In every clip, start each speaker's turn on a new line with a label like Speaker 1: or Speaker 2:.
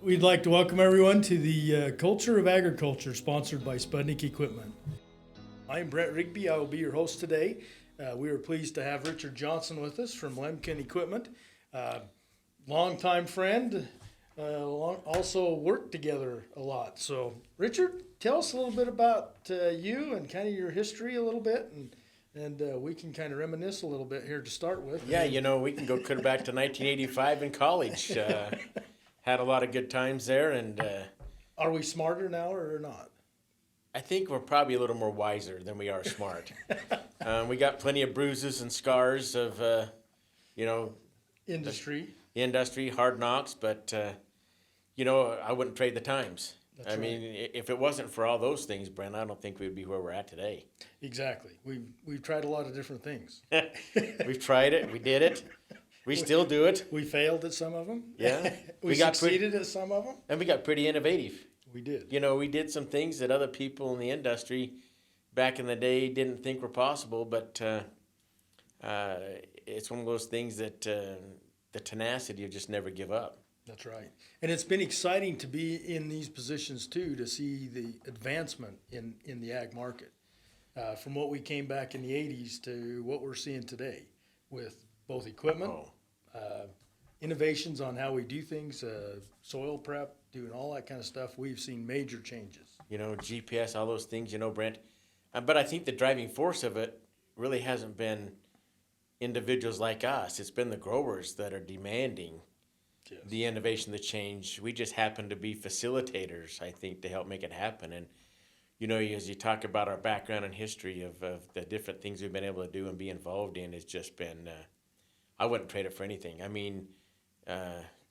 Speaker 1: We'd like to welcome everyone to the Culture of Agriculture, sponsored by Sputnik Equipment. I'm Brett Rigby. I will be your host today. We are pleased to have Richard Johnson with us from Lemken Equipment. Longtime friend, also worked together a lot. So, Richard, tell us a little bit about you and kind of your history a little bit, and we can kind of reminisce a little bit here to start with.
Speaker 2: Yeah, we can go clear back to 1985 in college. Had a lot of good times there, and
Speaker 1: Are we smarter now or not?
Speaker 2: I think we're probably a little more wiser than we are smart. We got plenty of bruises and scars of,
Speaker 1: Industry.
Speaker 2: industry, hard knocks, but, I wouldn't trade the times.
Speaker 1: That's
Speaker 2: mean, if it wasn't for all those things, Brent, I don't think we'd be where we're at today.
Speaker 1: Exactly. We've tried a lot of different things.
Speaker 2: We've tried it. We did it. We still do it.
Speaker 1: We failed at some of them.
Speaker 2: Yeah.
Speaker 1: we succeeded at some of them.
Speaker 2: And we got pretty innovative.
Speaker 1: We did.
Speaker 2: We did some things that other people in the industry back in the day didn't think were possible, but it's one of those things that the tenacity of just never give up.
Speaker 1: That's right. And it's been exciting to be in these positions too, to see the advancement in the ag market. From what we came back in the 80s to what we're seeing today with both equipment, innovations on how we do things, soil prep, doing all that kind of stuff. We've seen major changes.
Speaker 2: GPS, all those things, Brent. But I think the driving force of it really hasn't been individuals like us. It's been the growers that are demanding the innovation, the change. We just happen to be facilitators, I think, to help make it happen. And, as you talk about our background and history of the different things we've been able to do and be involved in, it's just been, I wouldn't trade it for anything. I mean,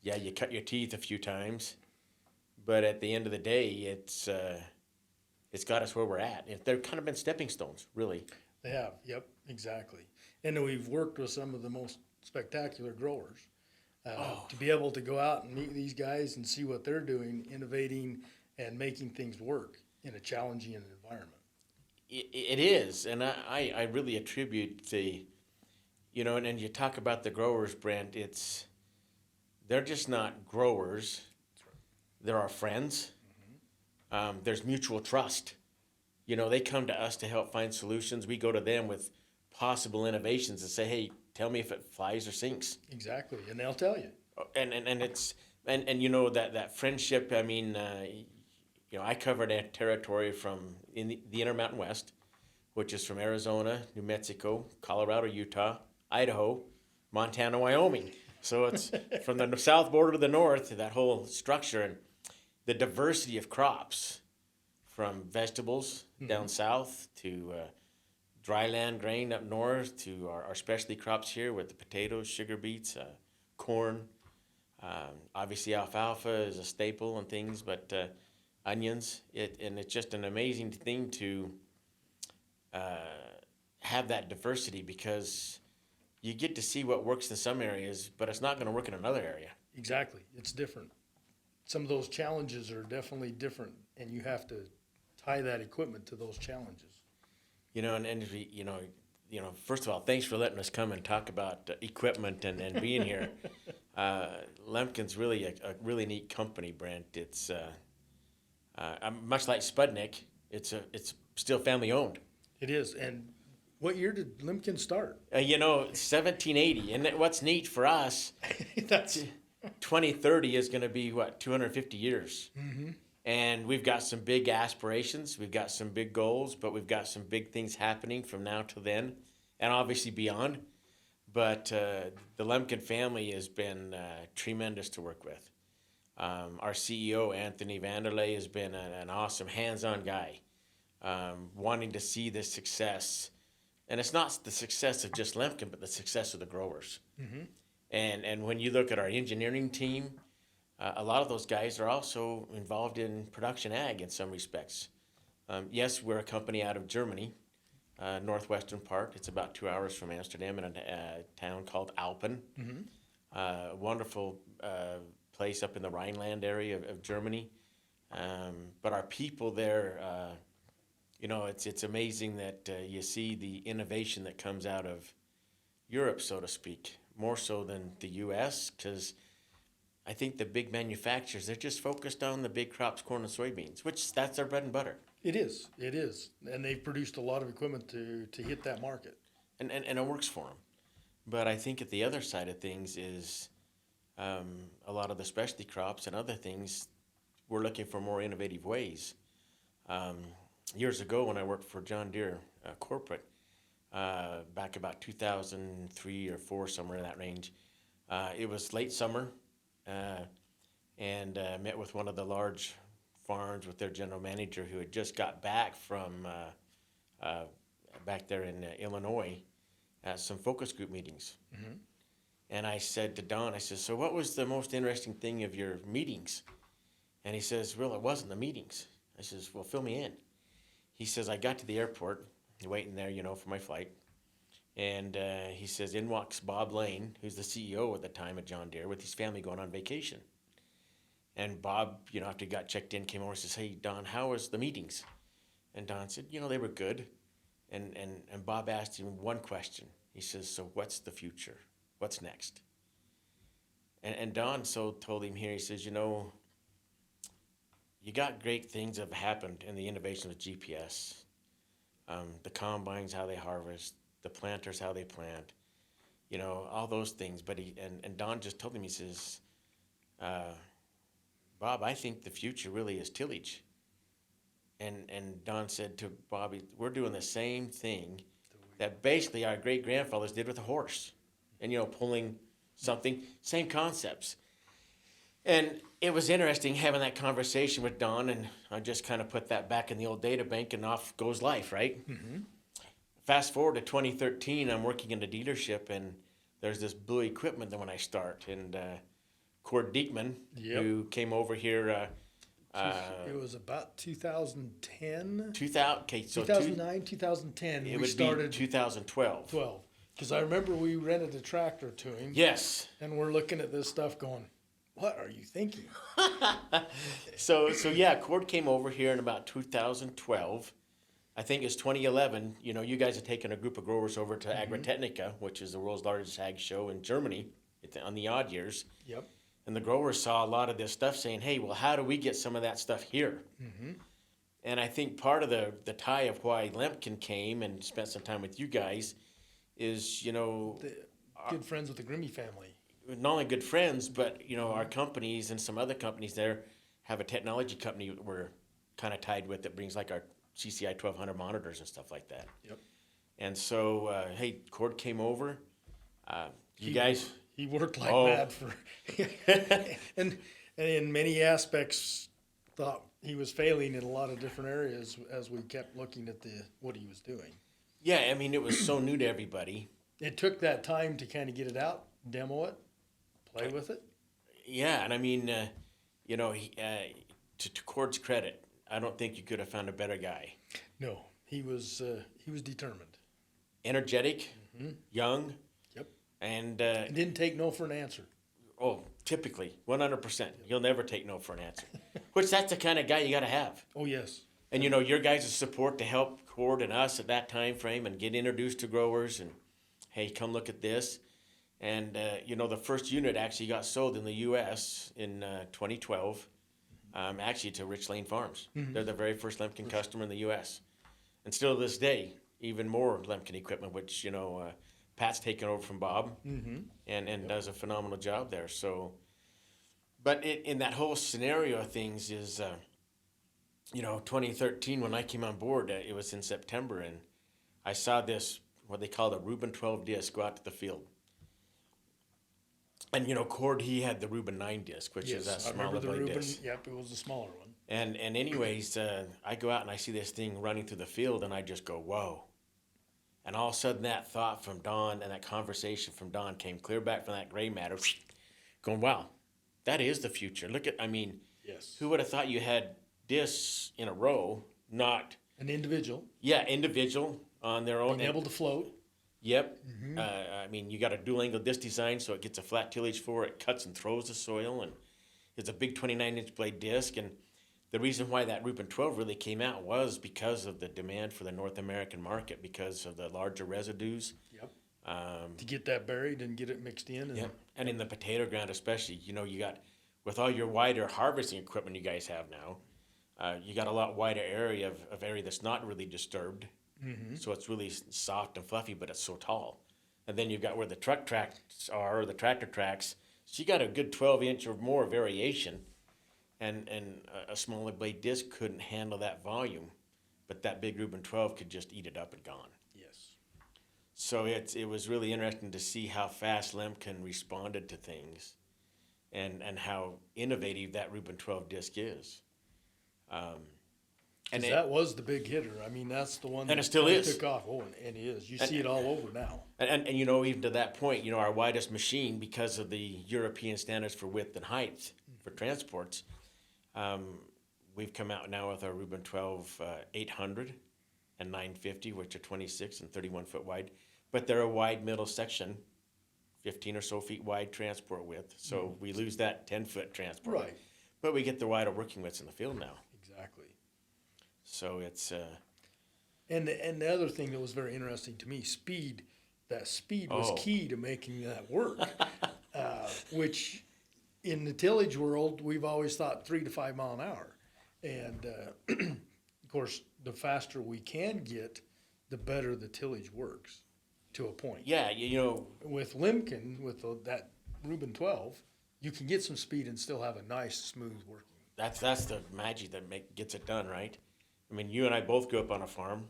Speaker 2: you cut your teeth a few times, but at the end of the day, it's got us where we're at. They've kind of been stepping stones, really.
Speaker 1: They have, yep, exactly. And we've worked with some of the most spectacular growers. To be able to go out and meet these guys and see what they're doing, innovating and making things work in a challenging environment.
Speaker 2: It is, and I really attribute and you talk about the growers, Brent, they're just not growers. They're our friends. Mm-hmm. There's mutual trust. They come to us to help find solutions. We go to them with possible innovations and say, hey, tell me if it flies or sinks.
Speaker 1: Exactly, and they'll tell you.
Speaker 2: And it's that friendship. I mean, I covered a territory from in the Intermountain West, which is from Arizona, New Mexico, Colorado, Utah, Idaho, Montana, Wyoming. So it's from the south border to the north, that whole structure, and the diversity of crops, from vegetables down south to dry land grain up north to our specialty crops here with the potatoes, sugar beets, corn. Obviously, alfalfa is a staple and things, but onions. And it's just an amazing thing to have that diversity, because you get to see what works in some areas, but it's not going to work in another area.
Speaker 1: Exactly. It's different. Some of those challenges are definitely different, and you have to tie that equipment to those challenges.
Speaker 2: First of all, thanks for letting us come and talk about equipment and being here. Lemken's really a really neat company, Brent. It's much like Sputnik. It's still family owned.
Speaker 1: It is. And what year did Lemken start?
Speaker 2: 1780. And what's neat for us,
Speaker 1: That's
Speaker 2: 2030 is going to be 250 years.
Speaker 1: Mm-hmm.
Speaker 2: And we've got some big aspirations, we've got some big goals, but we've got some big things happening from now to then, and obviously beyond. But the Lemken family has been tremendous to work with. Our CEO, Anthony Vanderlei, has been an awesome hands-on guy, wanting to see the success. And it's not the success of just Lemken, but the success of the growers. Mm-hmm. And when you look at our engineering team, a lot of those guys are also involved in production ag in some respects. Yes, we're a company out of Germany, northwestern part. It's about 2 hours from Amsterdam in a town called Alpen. Mm-hmm. Wonderful place up in the Rhineland area of Germany. But our people there, it's amazing that you see the innovation that comes out of Europe, so to speak, more so than the U.S., because I think the big manufacturers, they're just focused on the big crops, corn and soybeans, which that's their bread and butter.
Speaker 1: It is. And they've produced a lot of equipment to hit that market.
Speaker 2: And it works for them. But I think at the other side of things is a lot of the specialty crops and other things, we're looking for more innovative ways. Years ago when I worked for John Deere corporate, back about 2003 or 4, somewhere in that range, it was late summer, and met with one of the large farms with their general manager who had just got back from back there in Illinois at some focus group meetings.
Speaker 1: Mm-hmm.
Speaker 2: And I said to Don, I said, so what was the most interesting thing of your meetings? And he says, well, it wasn't the meetings. I says, well, fill me in. He says, I got to the airport, waiting there, for my flight. And he says, in walks Bob Lane, who's the CEO at the time at John Deere, with his family going on vacation. And Bob, after he got checked in, came over and says, hey, Don, how was the meetings? And Don said, they were good. And Bob asked him one question. He says, so what's the future? What's next? And Don told him here, he says, you got great things that have happened in the innovation of GPS. The combines, how they harvest, the planters, how they plant, all those things. But and Don just told him, he says, Bob, I think the future really is tillage. And Don said to Bobby, we're doing the same thing that basically our great-grandfathers did with a horse. And, pulling something, same concepts. And it was interesting having that conversation with Don, and I just kind of put that back in the old data bank, and off goes life, right?
Speaker 1: Mm-hmm.
Speaker 2: Fast forward to 2013, I'm working in a dealership, and there's this blue equipment that when I start, and Cord Diekman,
Speaker 1: Yep.
Speaker 2: who came over here.
Speaker 1: It was about 2010.
Speaker 2: 2009,
Speaker 1: 2010.
Speaker 2: It
Speaker 1: We
Speaker 2: would
Speaker 1: started
Speaker 2: be 2012.
Speaker 1: 12. Because I remember we rented a tractor to him.
Speaker 2: Yes.
Speaker 1: And we're looking at this stuff going, what are you thinking?
Speaker 2: So yeah, Cord came over here in about 2012. I think it's 2011. You guys have taken a group of growers over to Agritechnica, which is the world's largest ag show in Germany on the odd years.
Speaker 1: Yep.
Speaker 2: And the growers saw a lot of this stuff saying, hey, well, how do we get some of that stuff here?
Speaker 1: Mm-hmm.
Speaker 2: And I think part of the tie of why Lemken came and spent some time with you guys is,
Speaker 1: Good friends with the Grimmy family.
Speaker 2: not only good friends, but, our companies and some other companies there have a technology company we're kind of tied with that brings like our CCI 1200 monitors and stuff like that.
Speaker 1: Yep.
Speaker 2: And so, hey, Cord came over. You guys...
Speaker 1: He worked like mad for, and in many aspects, thought he was failing in a lot of different areas as we kept looking at what he was doing.
Speaker 2: Yeah, I mean, it was so new to everybody.
Speaker 1: It took that time to kind of get it out, demo it, play with it.
Speaker 2: Yeah, and I mean, to Cord's credit, I don't think you could have found a better guy.
Speaker 1: No, he was determined.
Speaker 2: Energetic, young.
Speaker 1: Yep.
Speaker 2: And
Speaker 1: He didn't take no for an answer.
Speaker 2: oh, typically 100%, he'll never take no for an answer. Which that's the kind of guy you got to have.
Speaker 1: Oh yes.
Speaker 2: And your guys' support to help Cord and us at that time frame and get introduced to growers and hey, come look at this. And the first unit actually got sold in the U.S. in 2012, actually to Rich Lane Farms.
Speaker 1: Mm-hmm.
Speaker 2: They're the very first Lemken customer in the U.S. And still to this day, even more Lemken equipment, which Pat's taken over from Bob, and does a phenomenal job there. So, but in that whole scenario of things is, 2013 when I came on board, it was in September, and I saw this what they call the Reuben 12 disc go out to the field. And Cord, he had the Reuben 9 disc, which is a smaller blade disc.
Speaker 1: Yep, it was a smaller one.
Speaker 2: And anyways, I go out and I see this thing running through the field, and I just go, whoa. And all of a sudden that thought from Don and that conversation from Don came clear back from that gray matter, going, wow, that is the future.
Speaker 1: Yes.
Speaker 2: Who would have thought you had discs in a row, not...
Speaker 1: An individual.
Speaker 2: Yeah, individual on their own.
Speaker 1: Being able to float.
Speaker 2: Yep. You got a dual angle disc design, so it gets a flat tillage floor. It cuts and throws the soil, and it's a big 29-inch blade disc. And the reason why that Reuben 12 really came out was because of the demand for the North American market, because of the larger residues.
Speaker 1: Yep. To get that buried and get it mixed in.
Speaker 2: And in the potato ground especially, you got with all your wider harvesting equipment you guys have now, you got a lot wider area of area that's not really disturbed. So it's really soft and fluffy, but it's so tall. And then you've got where the truck tracks are, or the tractor tracks. So you got a good 12-inch or more variation. And a smaller blade disc couldn't handle that volume, but that big Reuben 12 could just eat it up and gone.
Speaker 1: Yes.
Speaker 2: So it was really interesting to see how fast Lemken responded to things, and how innovative that Reuben 12 disc is. And
Speaker 1: That was the big hitter. I mean, that's the one
Speaker 2: And
Speaker 1: that
Speaker 2: it still
Speaker 1: kinda
Speaker 2: is.
Speaker 1: took off. Oh, and it is. You see it all over now.
Speaker 2: And you know, even to that point, you know, our widest machine, because of the European standards for width and height for transports, we've come out now with our Reuben 12 800 and 950, which are 26 and 31 foot wide. But they're a wide middle section, 15 or so feet wide transport width. So we lose that 10-foot transport.
Speaker 1: Right.
Speaker 2: But we get the wider working widths in the field now.
Speaker 1: Exactly.
Speaker 2: So it's...
Speaker 1: And the other thing that was very interesting to me, speed. That speed was
Speaker 2: Oh.
Speaker 1: key to making that work. Which, in the tillage world, we've always thought 3 to 5 mile an hour. And of course, the faster we can get, the better the tillage works, to a point.
Speaker 2: Yeah, you know...
Speaker 1: With Lemken, with that Reuben 12, you can get some speed and still have a nice, smooth working.
Speaker 2: That's the magic that gets it done, right? I mean, you and I both grew up on a farm.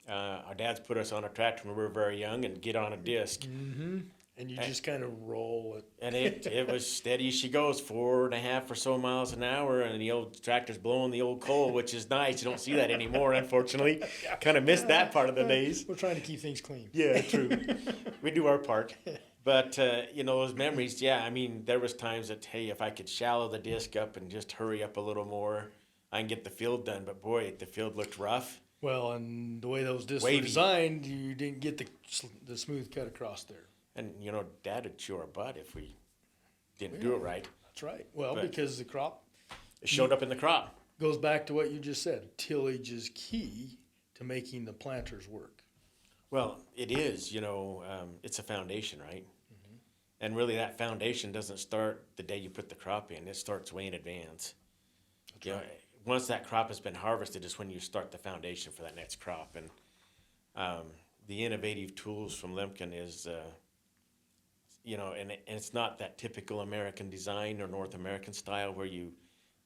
Speaker 2: Our dads put us on a tractor when we were very young and get on a disc.
Speaker 1: And you just kind of roll it.
Speaker 2: And it was steady as she goes, 4.5 or so miles an hour, and the old tractor's blowing the old coal, which is nice. You don't see that anymore, unfortunately. Kind of missed that part of the days.
Speaker 1: We're trying to keep things clean.
Speaker 2: Yeah, true. We do our part. But, you know, those memories, yeah, I mean, there was times that, hey, if I could shallow the disc up and just hurry up a little more, I can get the field done. But, boy, the field looked rough.
Speaker 1: Well, and the way those discs
Speaker 2: Wavy.
Speaker 1: were designed, you didn't get the smooth cut across there.
Speaker 2: And, you know, Dad would chew our butt if we didn't do it right.
Speaker 1: That's right. Well,
Speaker 2: But-
Speaker 1: because the crop
Speaker 2: It showed up in the crop.
Speaker 1: goes back to what you just said. Tillage is key to making the planters work.
Speaker 2: Well, it is, you know, it's a foundation, right? And really that foundation doesn't start the day you put the crop in. It starts way in advance.
Speaker 1: That's
Speaker 2: You know, once that crop has been harvested is when you start the foundation for that next crop. And the innovative tools from Lemken is, you know, and it's not that typical American design or North American style where you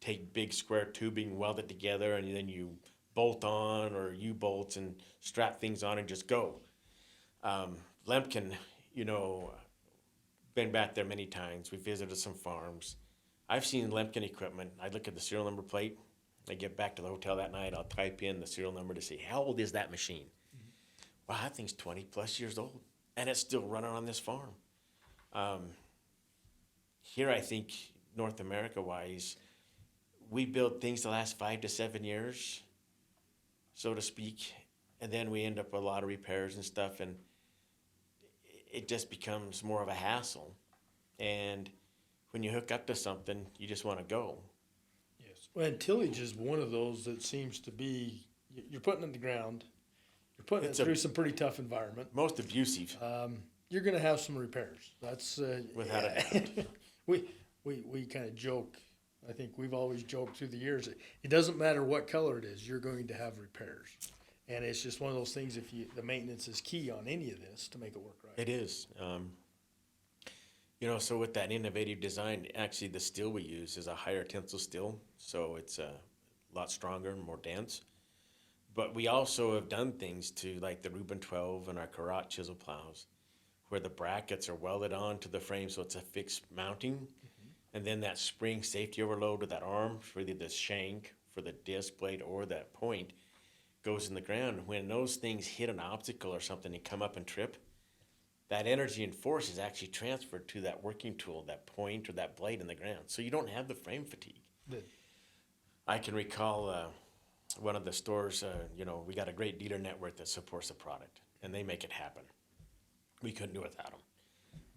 Speaker 2: take big square tubing, weld it together, and then you bolt on or U-bolts and strap things on and just go. Lemken, you know, been back there many times. We visited some farms. I've seen Lemken equipment. I look at the serial number plate. I get back to the hotel that night. I'll type in the serial number to see how old is that machine. Wow, that thing's 20 plus years old, and it's still running on this farm. Here, I think North America wise, we build things to last 5 to 7 years, so to speak, and then we end up with a lot of repairs and stuff, and it just becomes more of a hassle. And when you hook up to something, you just want to go.
Speaker 1: Yes. Well, and tillage is one of those that seems to be, you're putting it in the ground, you're putting
Speaker 2: It's
Speaker 1: it through some pretty tough environment.
Speaker 2: Most abusive,
Speaker 1: You're going to have some repairs. That's
Speaker 2: without a doubt.
Speaker 1: we kind of joke. I think we've always joked through the years. It doesn't matter what color it is. You're going to have repairs, and it's just one of those things. The maintenance is key on any of this to make it work right.
Speaker 2: It is. You know, so with that innovative design, actually the steel we use is a higher tensile steel, so it's a lot stronger and more dense. But we also have done things to like the Reuben 12 and our Karat chisel plows, where the brackets are welded onto the frame, so it's a fixed mounting. And then that spring safety overload with that arm, for either the shank for the disc blade or that point, goes in the ground. When those things hit an obstacle or something and come up and trip, that energy and force is actually transferred to that working tool, that point or that blade in the ground. So you don't have the frame fatigue.
Speaker 1: Good.
Speaker 2: I can recall one of the stores, you know, we got a great dealer network that supports the product, and they make it happen. We couldn't do it without them.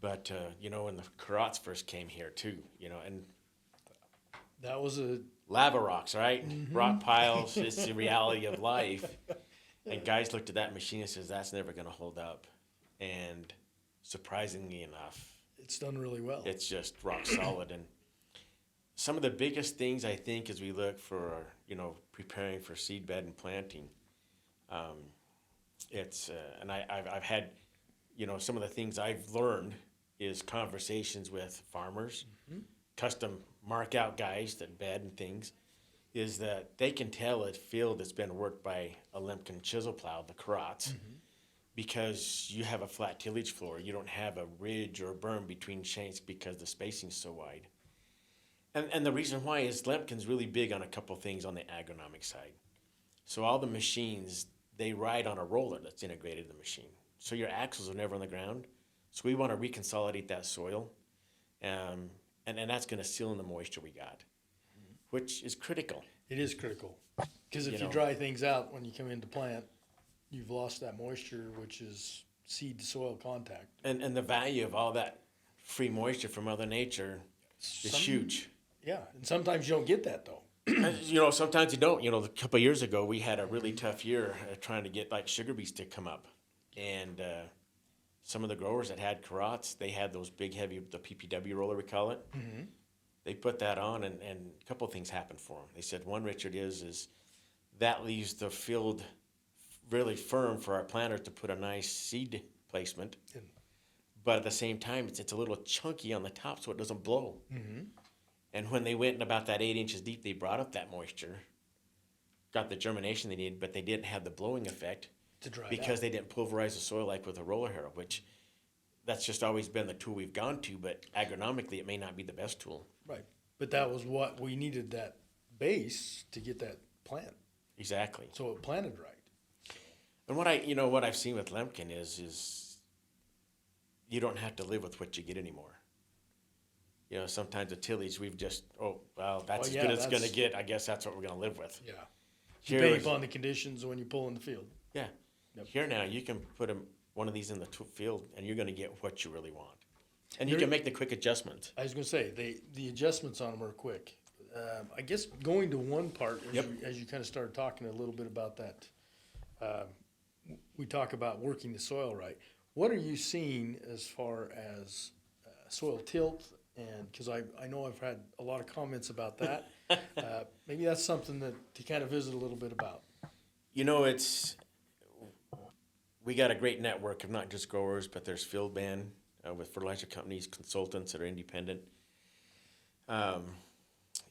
Speaker 2: But, you know, when the Karats first came here too, you know, and
Speaker 1: That was a
Speaker 2: lava rocks, right? Rock piles, it's the reality of life. And guys looked at that machine and says, that's never going to hold up. And surprisingly enough,
Speaker 1: it's done really well.
Speaker 2: it's just rock solid. And some of the biggest things I think as we look for, preparing for seed bed and planting, and I've had, some of the things I've learned is conversations with farmers, custom mark out guys that bed and things, is that they can tell a field that's been worked by a Lemken chisel plow, the carrots, because you have a flat tillage floor. You don't have a ridge or a berm between shanks because the spacing's so wide. And the reason why is Lemken's really big on a couple things on the agronomic side. So all the machines, they ride on a roller that's integrated in the machine. So your axles are never on the ground. So we want to reconsolidate that soil. And that's going to seal in the moisture we got, which is critical.
Speaker 1: It is critical. Because if you dry things out when you come in to plant, you've lost that moisture, which is seed to soil contact.
Speaker 2: And the value of all that free moisture from Mother Nature is huge.
Speaker 1: Yeah, and sometimes you don't get that though.
Speaker 2: Sometimes you don't. A couple of years ago, we had a really tough year trying to get like sugar beets to come up. And some of the growers that had carrots, they had those big, heavy, the PPW roller, we call it. Mm-hmm. They put that on, and a couple of things happened for them. They said, one, Richard, is that leaves the field really firm for our planters to put a nice seed placement. Yeah. But at the same time, it's a little chunky on the top so it doesn't blow. Mm-hmm. And when they went about that 8 inches deep, they brought up that moisture, got the germination they needed, but they didn't have the blowing effect
Speaker 1: to dry
Speaker 2: because they didn't pulverize the soil like with a roller harrow, which that's just always been the tool we've gone to, but agronomically it may not be the best tool.
Speaker 1: Right. But that was what we needed, that base to get that plant.
Speaker 2: Exactly.
Speaker 1: So it planted right.
Speaker 2: And what I've seen with Lemken is you don't have to live with what you get anymore. Sometimes the tillage, we've just, that's as good as it's going to get. I guess that's what we're going to live with.
Speaker 1: Yeah. Depending upon the conditions when you pull in the field.
Speaker 2: Yeah. Yep. Here now, you can put one of these in the field, and you're going to get what you really want. And you can make the quick adjustments.
Speaker 1: I was going to say, the adjustments on them are quick. I guess going to one part, as you kind of started talking a little bit about that, we talk about working the soil right. What are you seeing as far as soil tilt? And because I know I've had a lot of comments about that. Maybe that's something to kind of visit a little bit about.
Speaker 2: We got a great network of not just growers, but there's field band with fertilizer companies, consultants that are independent.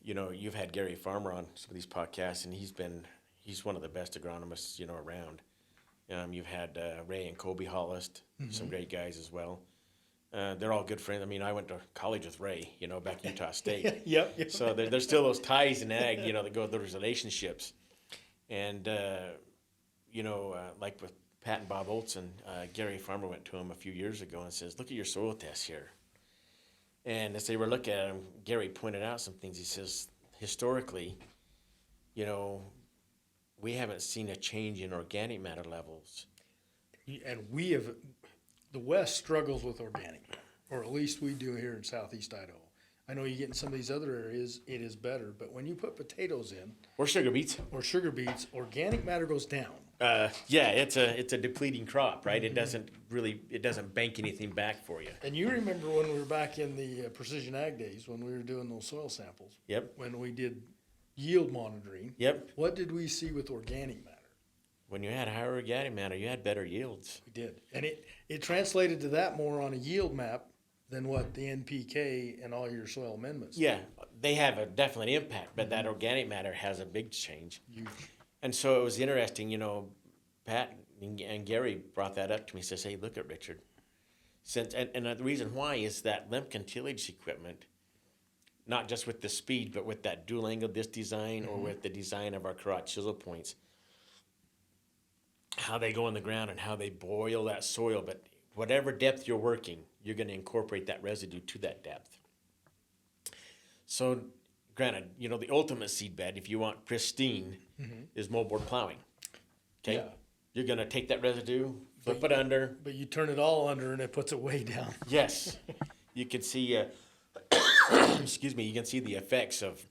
Speaker 2: You've had Gary Farmer on some of these podcasts, and he's one of the best agronomists, around. You've had Ray and Colby Hollist, some great guys as well. They're all good friends. I mean, I went to college with Ray, back in Utah State.
Speaker 1: Yep.
Speaker 2: So there's still those ties in ag, that go with those relationships. And, like with Pat and Bob Olson, Gary Farmer went to him a few years ago and says, look at your soil tests here. And as they were looking at him, Gary pointed out some things. He says, historically, we haven't seen a change in organic matter levels.
Speaker 1: And the West struggles with organic, or at least we do here in Southeast Idaho. I know you get in some of these other areas, it is better, but when you put potatoes in,
Speaker 2: or sugar beets,
Speaker 1: organic matter goes down.
Speaker 2: It's a depleting crop, right? Mm-hmm. It doesn't bank anything back for you.
Speaker 1: And you remember when we were back in the precision ag days, when we were doing those soil samples.
Speaker 2: Yep.
Speaker 1: When we did yield monitoring.
Speaker 2: Yep.
Speaker 1: What did we see with organic matter?
Speaker 2: When you had higher organic matter, you had better yields.
Speaker 1: We did. And it translated to that more on a yield map than what the NPK and all your soil amendments.
Speaker 2: Yeah, they have a definite impact, but that organic matter has a big change.
Speaker 1: Huge.
Speaker 2: And so it was interesting, Pat and Gary brought that up to me. Says, hey, look at Richard. And the reason why is that Lemken tillage equipment, not just with the speed, but with that dual angle disc design or with the design of our carrot chisel points, how they go in the ground and how they boil that soil. But whatever depth you're working, you're going to incorporate that residue to that depth. So granted, the ultimate seed bed, if you want pristine, is moldboard plowing. Okay? Yeah. You're going to take that residue, flip it under.
Speaker 1: But you turn it all under and it puts it way down.
Speaker 2: Yes. You can see, you can see the effects of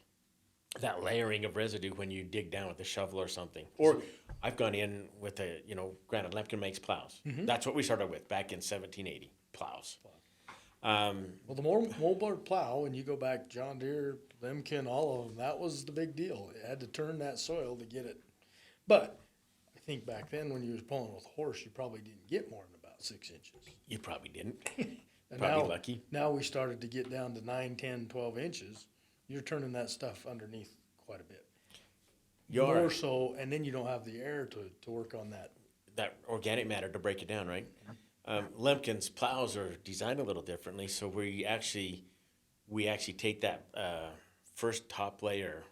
Speaker 2: that layering of residue when you dig down with a shovel or something. Or I've gone in with granted, Lemken makes plows. Mm-hmm. That's what we started with back in 1780, plows.
Speaker 1: Well, the more mobile plow, when you go back, John Deere, Lemken, all of them, that was the big deal. It had to turn that soil to get it. But I think back then when you was pulling with a horse, you probably didn't get more than about 6 inches.
Speaker 2: You probably didn't.
Speaker 1: And
Speaker 2: Probably
Speaker 1: now,
Speaker 2: lucky.
Speaker 1: Now we started to get down to 9, 10, 12 inches. You're turning that stuff underneath quite a bit.
Speaker 2: You are.
Speaker 1: More so, and then you don't have the air to work on that.
Speaker 2: That organic matter to break it down, right? Lemken's plows are designed a little differently, so we actually take that first top layer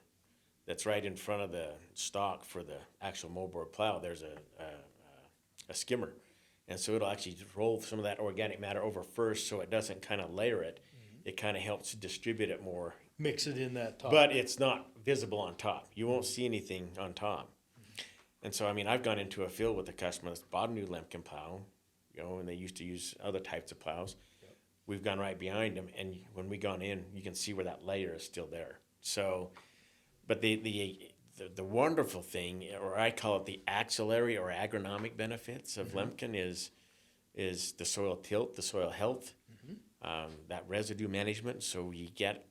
Speaker 2: that's right in front of the stock for the actual moldboard plow. There's a skimmer, and so it'll actually roll some of that organic matter over first, so it doesn't kind of layer it. It kind of helps distribute it more.
Speaker 1: Mix it in that top.
Speaker 2: But it's not visible on top. You won't see anything on top. And so, I mean, I've gone into a field with a customer that's bought a new Lemken plow, and they used to use other types of plows. Yep. We've gone right behind them, and when we gone in, you can see where that layer is still there. So, but the wonderful thing, or I call it the axillary or agronomic benefits of Lemken is the soil tilt, the soil health, that residue management. So you get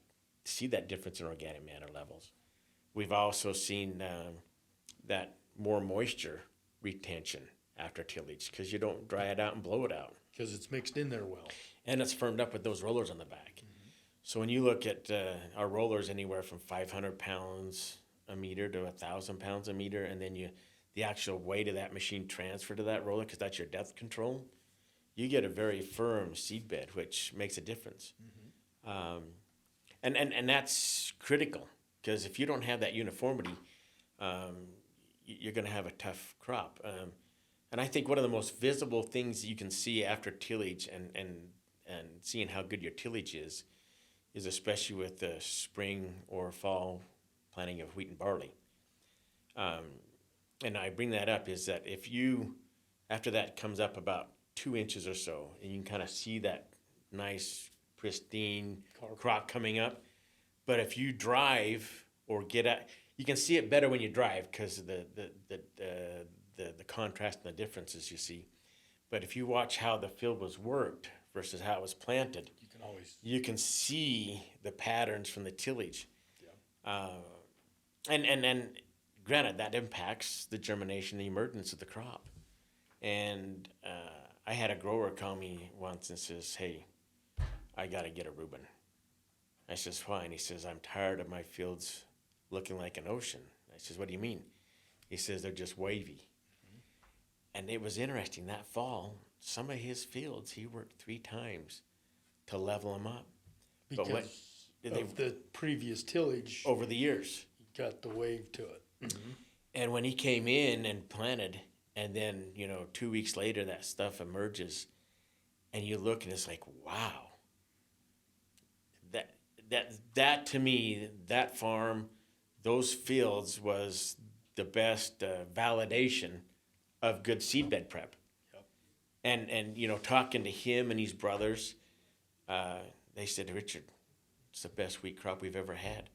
Speaker 2: to see that difference in organic matter levels. We've also seen that more moisture retention after tillage because you don't dry it out and blow it out.
Speaker 1: Because it's mixed in there well.
Speaker 2: And it's firmed up with those rollers on the back. So when you look at our rollers anywhere from 500 pounds a meter to 1,000 pounds a meter, and then the actual weight of that machine transfer to that roller, because that's your depth control, you get a very firm seed bed, which makes a difference. And that's critical, because if you don't have that uniformity, you're going to have a tough crop. And I think one of the most visible things you can see after tillage and seeing how good your tillage is especially with the spring or fall planting of wheat and barley. And I bring that up is that if you, after that comes up about 2 inches or so, and you can kind of see that nice, pristine crop coming up, but if you drive or get out, you can see it better when you drive because of the contrast and the differences you see. But if you watch how the field was worked versus how it was planted, you can see the patterns from the tillage. Yeah. And granted, that impacts the germination, the emergence of the crop. And I had a grower call me once and says, "Hey, I got to get a Reuben." I says, "Why?" And he says, "I'm tired of my fields looking like an ocean." I says, "What do you mean?" He says, "They're just wavy." And it was interesting, that fall, some of his fields, he worked 3 times to level them up.
Speaker 1: Because of the previous tillage.
Speaker 2: Over the years.
Speaker 1: He got the wave to it.
Speaker 2: And when he came in and planted, and then, 2 weeks later, that stuff emerges, and you look and it's like, wow. That to me, that farm, those fields was the best validation of good seedbed prep. Yep. And talking to him and his brothers, they said, "Richard, it's the best wheat crop we've ever had."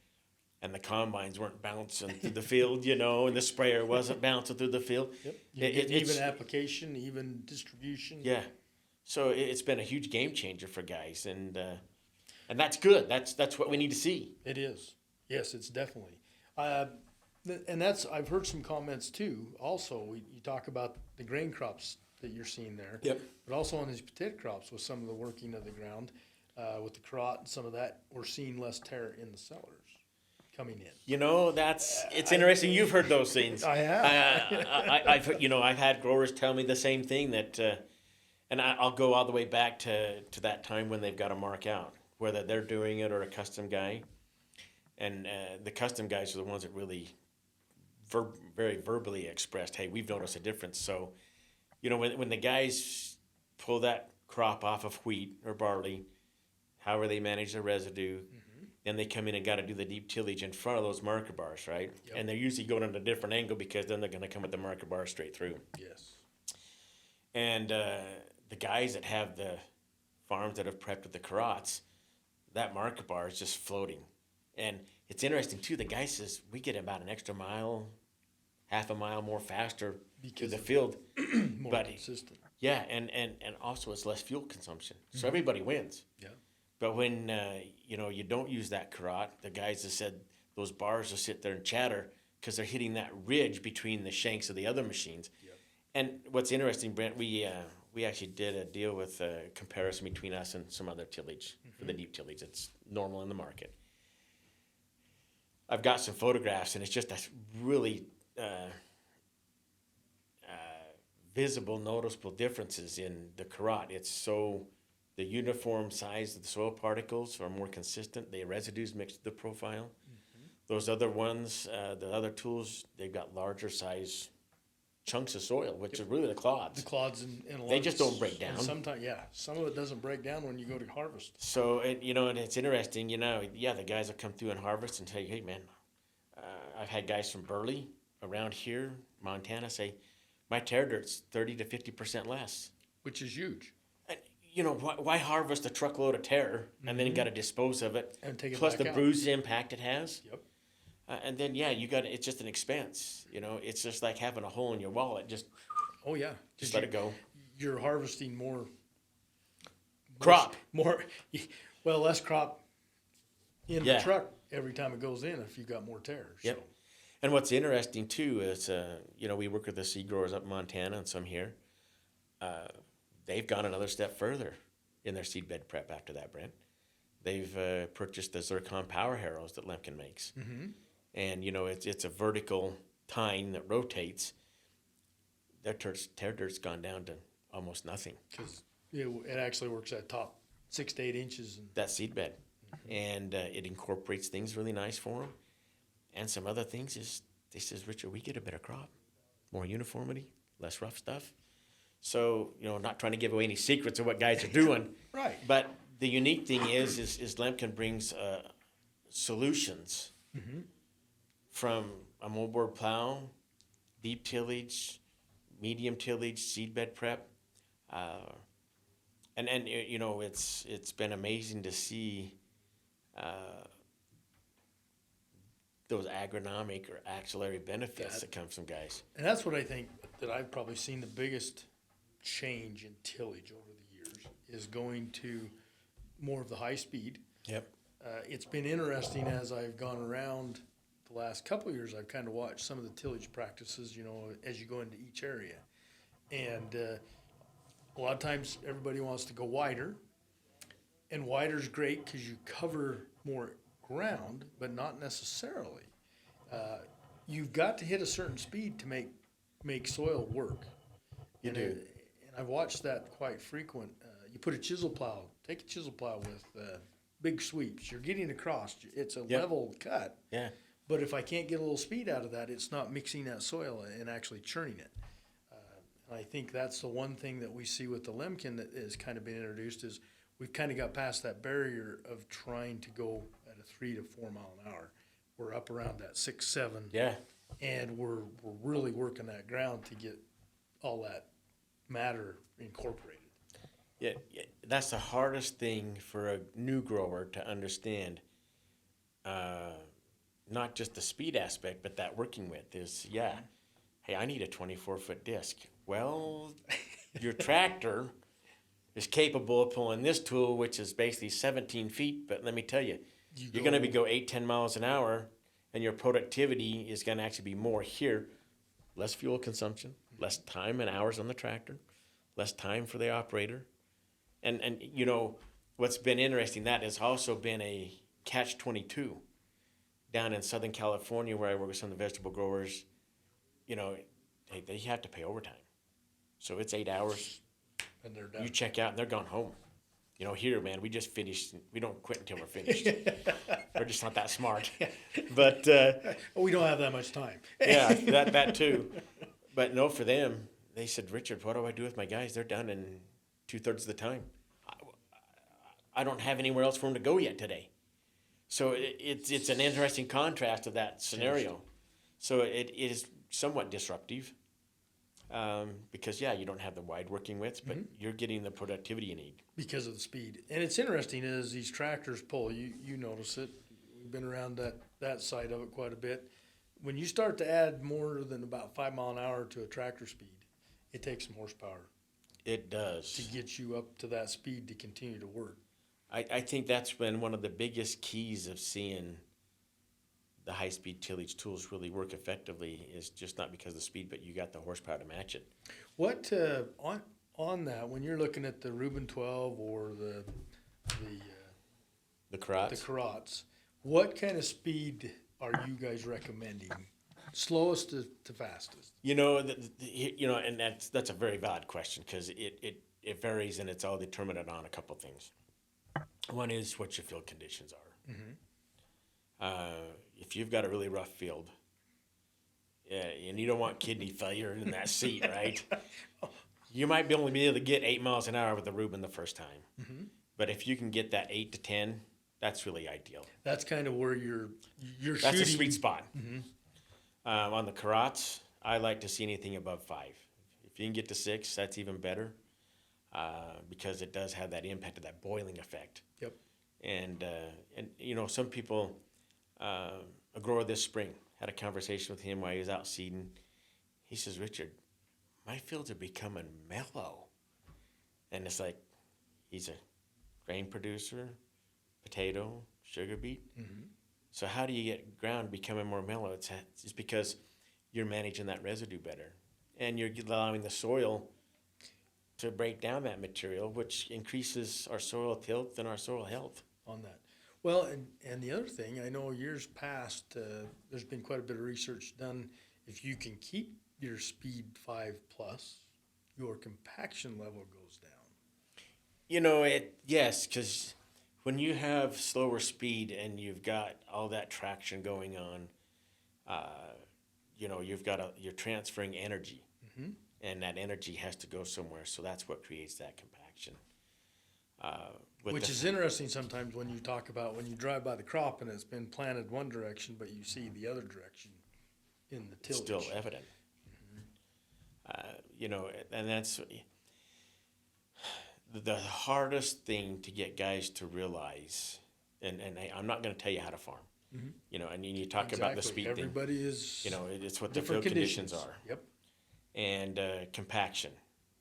Speaker 2: And the combines weren't bouncing through the field, and the sprayer wasn't bouncing through the field.
Speaker 1: Yep. Even application, even distribution.
Speaker 2: Yeah. So it's been a huge game changer for guys, and that's good. That's what we need to see.
Speaker 1: It is. Yes, it's definitely. And I've heard some comments too. Also, you talk about the grain crops that you're seeing there.
Speaker 2: Yep.
Speaker 1: But also on these potato crops with some of the working of the ground, with the crot and some of that, we're seeing less tear in the cellars coming in.
Speaker 2: It's interesting. You've heard those things.
Speaker 1: I have.
Speaker 2: I've had growers tell me the same thing that, and I'll go all the way back to that time when they've got to mark out, whether they're doing it or a custom guy. And the custom guys are the ones that really very verbally expressed, "Hey, we've noticed a difference." So, when the guys pull that crop off of wheat or barley, however they manage the residue, then they come in and got to do the deep tillage in front of those marker bars, right? Yep. And they're usually going at a different angle because then they're going to come with the marker bar straight through.
Speaker 1: Yes.
Speaker 2: And the guys that have the farms that have prepped with the carrots, that marker bar is just floating. And it's interesting, too. The guy says we get about an extra mile, half a mile more faster to the field.
Speaker 1: More consistent.
Speaker 2: Yeah, and also it's less fuel consumption, so everybody wins.
Speaker 1: Yeah.
Speaker 2: But when you don't use that carrot, the guys that said those bars will sit there and chatter because they're hitting that ridge between the shanks of the other machines.
Speaker 1: Yep.
Speaker 2: And what's interesting, Brent, we actually did a deal with a comparison between us and some other tillage for the deep tillage. It's normal in the market. I've got some photographs, and it's just a really visible, noticeable differences in the carrot. It's so the uniform size of the soil particles are more consistent. The residues mixed with the profile. Those other ones, the other tools, they've got larger size chunks of soil, which are really the clods.
Speaker 1: The clods and
Speaker 2: They just don't break down.
Speaker 1: Sometimes, some of it doesn't break down when you go to harvest.
Speaker 2: So, and it's interesting, the guys will come through and harvest and say, hey, man, I've had guys from Burley around here, Montana, say, my tear dirt's 30 to 50% less.
Speaker 1: Which is huge.
Speaker 2: And, why harvest a truckload of tear and then you got to dispose of it?
Speaker 1: And take it
Speaker 2: plus
Speaker 1: back
Speaker 2: the
Speaker 1: out.
Speaker 2: bruise impact it has.
Speaker 1: Yep.
Speaker 2: And then, it's just an expense. It's just like having a hole in your wallet. Just
Speaker 1: Oh, yeah.
Speaker 2: Just let it go.
Speaker 1: You're harvesting more
Speaker 2: Crop.
Speaker 1: Less crop in
Speaker 2: Yeah.
Speaker 1: the truck every time it goes in if you've got more tears.
Speaker 2: Yep.
Speaker 1: So.
Speaker 2: And what's interesting too is, we work with the seed growers up in Montana and some here. They've gone another step further in their seed bed prep after that, Brent. They've purchased the Zircon power harrows that Lemken makes.
Speaker 1: Mm-hmm.
Speaker 2: And, it's a vertical tine that rotates. Their tear dirt's gone down to almost nothing.
Speaker 1: Because it actually works at top 6 to 8 inches. And
Speaker 2: That seed bed. And it incorporates things really nice for them. And some other things is, they says, Richard, we get a better crop, more uniformity, less rough stuff. So, not trying to give away any secrets of what guys are doing.
Speaker 1: Right.
Speaker 2: But the unique thing is Lemken brings solutions from a moldboard plow, deep tillage, medium tillage, seed bed prep. And it's been amazing to see those agronomic or axillary benefits that come from guys.
Speaker 1: And that's what I think that I've probably seen the biggest change in tillage over the years is going to more of the high speed.
Speaker 2: Yep.
Speaker 1: It's been interesting as I've gone around the last couple of years. I've kind of watched some of the tillage practices, as you go into each area. And a lot of times everybody wants to go wider. And wider's great because you cover more ground, but not necessarily. You've got to hit a certain speed to make soil work.
Speaker 2: You do.
Speaker 1: And I've watched that quite frequent. You put a chisel plow, take a chisel plow with big sweeps. You're getting across. It's a level cut.
Speaker 2: Yeah.
Speaker 1: But if I can't get a little speed out of that, it's not mixing that soil and actually churning it. And I think that's the one thing that we see with the Lemken that has kind of been introduced is we've kind of got past that barrier of trying to go at a 3 to 4 mile an hour. We're up around that 6, 7.
Speaker 2: Yeah.
Speaker 1: And we're really working that ground to get all that matter incorporated.
Speaker 2: Yeah, that's the hardest thing for a new grower to understand. Not just the speed aspect, but that working width is, hey, I need a 24-foot disc. Well, your tractor is capable of pulling this tool, which is basically 17 feet. But let me tell you, you're going to go 8, 10 miles an hour, and your productivity is going to actually be more here. Less fuel consumption, less time and hours on the tractor, less time for the operator. And what's been interesting, that has also been a catch-22 down in Southern California where I work with some of the vegetable growers. They have to pay overtime. So it's 8 hours.
Speaker 1: And they're done.
Speaker 2: You check out and they're gone home. Here, man, we just finished. We don't quit until we're finished. We're just not that smart. But
Speaker 1: we don't have that much time.
Speaker 2: yeah, that too. But no, for them, they said, Richard, what do I do with my guys? They're done in 2/3 of the time. I don't have anywhere else for them to go yet today. So it's an interesting contrast of that scenario. So it is somewhat disruptive because, you don't have the wide working widths, but you're getting the productivity you need.
Speaker 1: Because of the speed. And it's interesting is these tractors pull, you notice it. We've been around that side of it quite a bit. When you start to add more than about 5 mile an hour to a tractor speed, it takes some horsepower.
Speaker 2: It does.
Speaker 1: to get you up to that speed to continue to work.
Speaker 2: I think that's been one of the biggest keys of seeing the high-speed tillage tools really work effectively is just not because of the speed, but you got the horsepower to match it.
Speaker 1: What on that, when you're looking at the Reuben 12 or the
Speaker 2: The Carrots.
Speaker 1: what kind of speed are you guys recommending? Slowest to fastest?
Speaker 2: You know, and that's a very valid question because it varies and it's all determined on a couple things. One is what your field conditions are. If you've got a really rough field, and you don't want kidney failure in that seat, right? You might only be able to get 8 miles an hour with the Reuben the first time. But if you can get that 8 to 10, that's really ideal.
Speaker 1: That's kind of where you're
Speaker 2: That's
Speaker 1: shooting.
Speaker 2: a sweet spot. On the Carrots, I like to see anything above 5. If you can get to 6, that's even better because it does have that impact of that boiling effect.
Speaker 1: Yep.
Speaker 2: And you know, some people, a grower this spring, had a conversation with him while he was out seeding. He says, Richard, my fields are becoming mellow. And it's like, he's a grain producer, potato, sugar beet. So how do you get ground becoming more mellow? It's because you're managing that residue better. And you're allowing the soil to break down that material, which increases our soil tilth and our soil health.
Speaker 1: On that. Well, and the other thing, I know years past, there's been quite a bit of research done. If you can keep your speed 5+, your compaction level goes down.
Speaker 2: You know, yes, because when you have slower speed and you've got all that traction going on, you know, you're transferring energy, and that energy has to go somewhere. So that's what creates that compaction.
Speaker 1: Which is interesting sometimes when you talk about when you drive by the crop and it's been planted one direction, but you see the other direction in the tillage.
Speaker 2: Still evident. You know, and that's the hardest thing to get guys to realize. And I'm not going to tell you how to farm. You know, and you talk about the speed thing.
Speaker 1: Everybody is.
Speaker 2: You know, it's what the field conditions are.
Speaker 1: Yep.
Speaker 2: And compaction.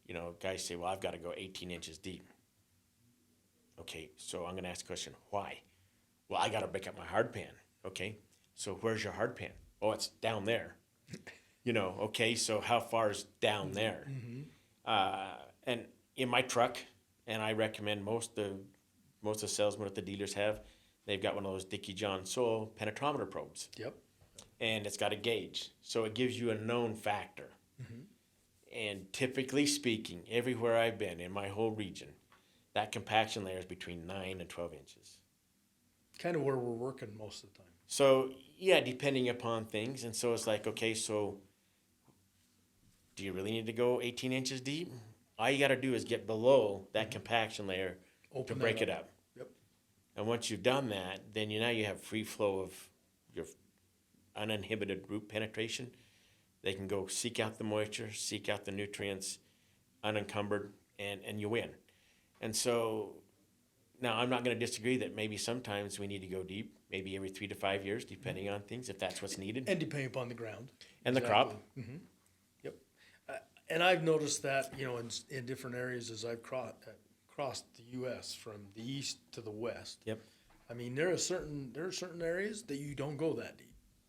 Speaker 2: You know, guys say, well, I've got to go 18 inches deep. Okay, so I'm going to ask the question, why? Well, I got to break up my hard pan. Okay, so where's your hard pan? Oh, it's down there. You know, okay, so how far is down there? And in my truck, and I recommend most of the salesmen at the dealers have, they've got one of those Dickie John soil penetrometer probes.
Speaker 1: Yep.
Speaker 2: And it's got a gauge, so it gives you a known factor. And typically speaking, everywhere I've been in my whole region, that compaction layer is between 9 and 12 inches.
Speaker 1: Kind of where we're working most of the time.
Speaker 2: So, yeah, depending upon things. And so it's like, okay, so do you really need to go 18 inches deep? All you got to do is get below that compaction layer to break it up.
Speaker 1: Yep.
Speaker 2: And once you've done that, then now you have free flow of your uninhibited root penetration. They can go seek out the moisture, seek out the nutrients, unencumbered, and you win. And so now I'm not going to disagree that maybe sometimes we need to go deep, maybe every 3 to 5 years, depending on things, if that's what's needed.
Speaker 1: And depending upon the ground.
Speaker 2: And the crop.
Speaker 1: Yep. And I've noticed that, you know, in different areas as I've crossed the U.S. from the east to the west.
Speaker 2: Yep.
Speaker 1: I mean, there are certain areas that you don't go that deep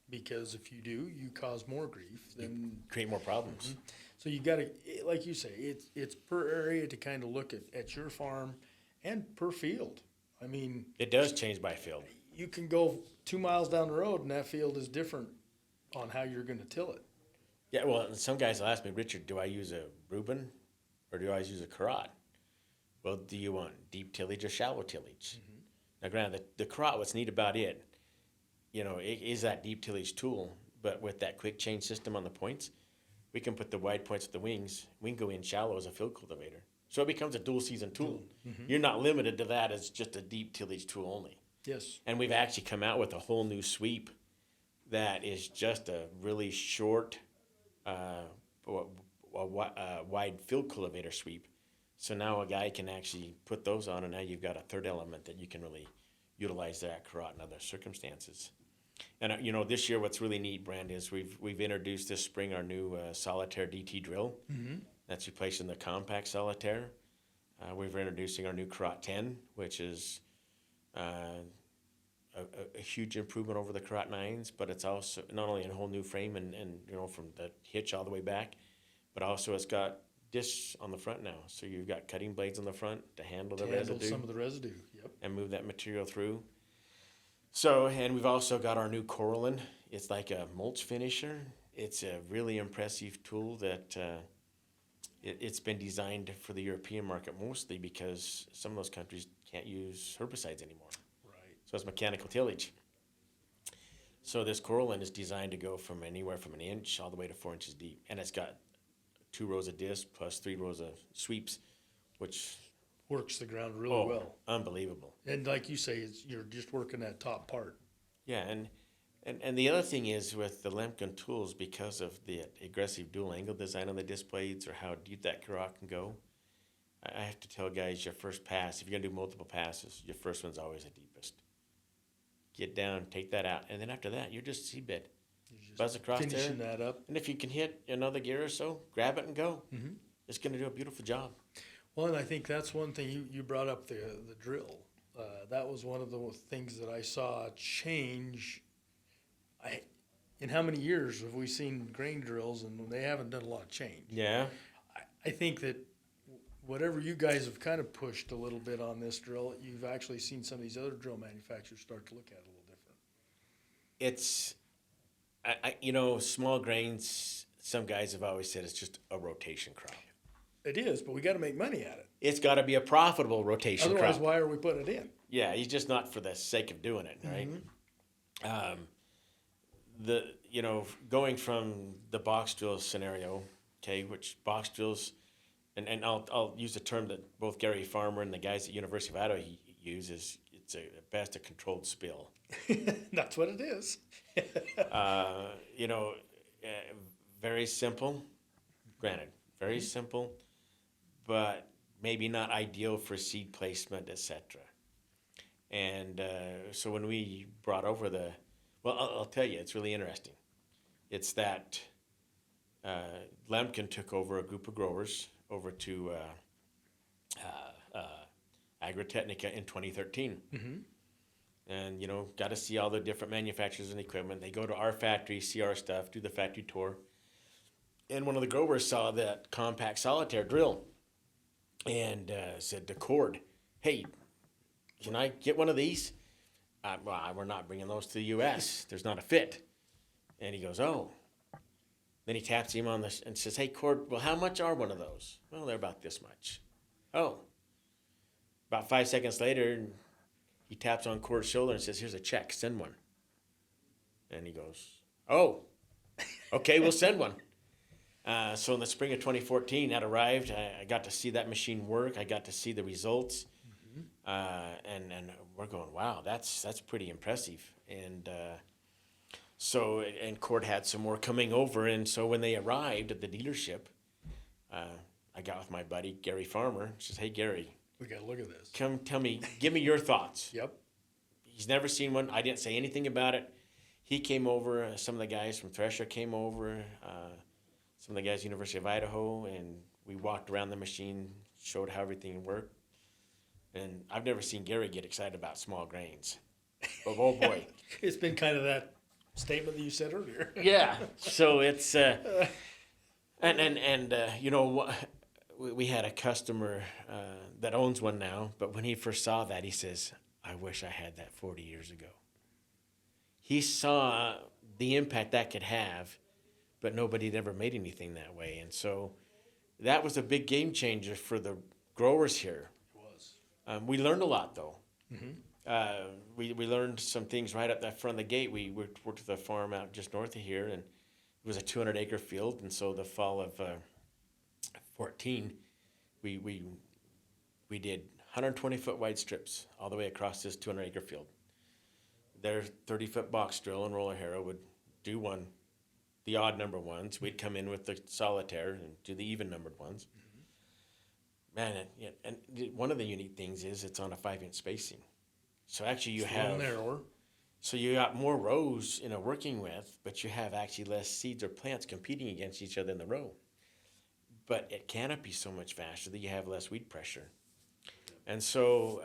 Speaker 1: because if you do, you cause more grief than
Speaker 2: Create more problems.
Speaker 1: So you got to, like you say, it's per area to kind of look at your farm and per field. I mean,
Speaker 2: It does change by field.
Speaker 1: you can go 2 miles down the road and that field is different on how you're going to till it.
Speaker 2: Yeah, well, and some guys will ask me, Richard, do I use a Reuben or do I use a Carrot? Well, do you want deep tillage or shallow tillage? Now, granted, the Carrot, what's neat about it, you know, it is that deep tillage tool, but with that quick change system on the points, we can put the wide points with the wings. We can go in shallow as a field cultivator. So it becomes a dual season tool. You're not limited to that as just a deep tillage tool only.
Speaker 1: Yes.
Speaker 2: And we've actually come out with a whole new sweep that is just a really short, wide field cultivator sweep. So now a guy can actually put those on, and now you've got a third element that you can really utilize that Carrot in other circumstances. And you know, this year what's really neat, Brand, is we've introduced this spring our new solitaire DT drill, and That's replacing the compact solitaire. We're introducing our new Karate 10, which is a huge improvement over the Karate 9s, but it's also not only a whole new frame and from the hitch all the way back, but also it's got discs on the front now. So you've got cutting blades on the front to handle the residue.
Speaker 1: Some of the residue, yep.
Speaker 2: And move that material through. So, and we've also got our new Coralin. It's like a mulch finisher. It's a really impressive tool that it's been designed for the European market mostly because some of those countries can't use herbicides anymore.
Speaker 1: Right.
Speaker 2: So it's mechanical tillage. So this Coralin is designed to go from anywhere from an inch all the way to 4 inches deep. And it's got 2 rows of discs plus 3 rows of sweeps, which
Speaker 1: works the ground really well.
Speaker 2: Unbelievable.
Speaker 1: And like you say, you're just working that top part.
Speaker 2: Yeah, and the other thing is with the Lemken tools, because of the aggressive dual angle design on the disc blades or how deep that Karate can go, I have to tell guys your first pass, if you're going to do multiple passes, your first one's always the deepest. Get down, take that out, and then after that, you're just seabed. Buzz across
Speaker 1: finishing
Speaker 2: there.
Speaker 1: That up.
Speaker 2: And if you can hit another gear or so, grab it and go.
Speaker 1: Mm-hmm. It's
Speaker 2: going to do a beautiful job.
Speaker 1: Well, and I think that's one thing you brought up, the drill. That was one of the things that I saw change. In how many years have we seen grain drills, and they haven't done a lot of change?
Speaker 2: Yeah.
Speaker 1: I think that whatever you guys have kind of pushed a little bit on this drill, you've actually seen some of these other drill manufacturers start to look at it a little different.
Speaker 2: It's, small grains, some guys have always said it's just a rotation crop.
Speaker 1: It is, but we got to make money at it.
Speaker 2: It's got to be a profitable rotation crop.
Speaker 1: Otherwise, why are we putting it in?
Speaker 2: Yeah, he's just not for the sake of doing it, right? Mm-hmm. Going from the box drill scenario, okay, which box drills, and I'll use the term that both Gary Farmer and the guys at University of Idaho use is it's at best a controlled spill.
Speaker 1: That's what it is.
Speaker 2: Very simple, granted, very simple, but maybe not ideal for seed placement, etc. And so when we brought over I'll tell you, it's really interesting. It's that Lemken took over a group of growers over to Agritechnica in 2013. Mm-hmm. And, got to see all the different manufacturers and equipment. They go to our factory, see our stuff, do the factory tour. And one of the growers saw that compact solitaire drill and said to Cord, "Hey, can I get one of these?" We're not bringing those to the U.S. There's not a fit. And he goes, "Oh." Then he taps him on the and says, "Hey, Cord, well, how much are one of those?" "Well, they're about this much." "Oh." About 5 seconds later, he taps on Cord's shoulder and says, "Here's a check. Send one." And he goes, "Oh, okay, we'll send one." So in the spring of 2014, that arrived. I got to see that machine work. I got to see the results. Mm-hmm. And we're going, wow, that's pretty impressive. And and Cord had some more coming over. And so when they arrived at the dealership, I got with my buddy, Gary Farmer. He says, "Hey, Gary,
Speaker 1: we got to look at this.
Speaker 2: Come give me your thoughts."
Speaker 1: Yep.
Speaker 2: He's never seen one. I didn't say anything about it. He came over. Some of the guys from Thresher came over. Some of the guys, University of Idaho, and we walked around the machine, showed how everything worked. And I've never seen Gary get excited about small grains. But oh boy.
Speaker 1: It's been kind of that statement that you said earlier.
Speaker 2: Yeah. So it's, we had a customer that owns one now, but when he first saw that, he says, "I wish I had that 40 years ago." He saw the impact that could have, but nobody had ever made anything that way. And so that was a big game changer for the growers here.
Speaker 1: It was.
Speaker 2: We learned a lot, though.
Speaker 1: Mm-hmm.
Speaker 2: We learned some things right up that front of the gate. We worked with a farm out just north of here, and it was a 200-acre field. And so the fall of 14, we did 120-foot wide strips all the way across this 200-acre field. Their 30-foot box drill and roller harrow would do the odd number ones. We'd come in with the solitaire and do the even numbered ones. Mm-hmm. Man, and one of the unique things is it's on a 5-inch spacing. So actually you have
Speaker 1: narrower.
Speaker 2: So you got more rows working with, but you have actually less seeds or plants competing against each other in the row. but it canopy so much faster that you have less weed pressure. And so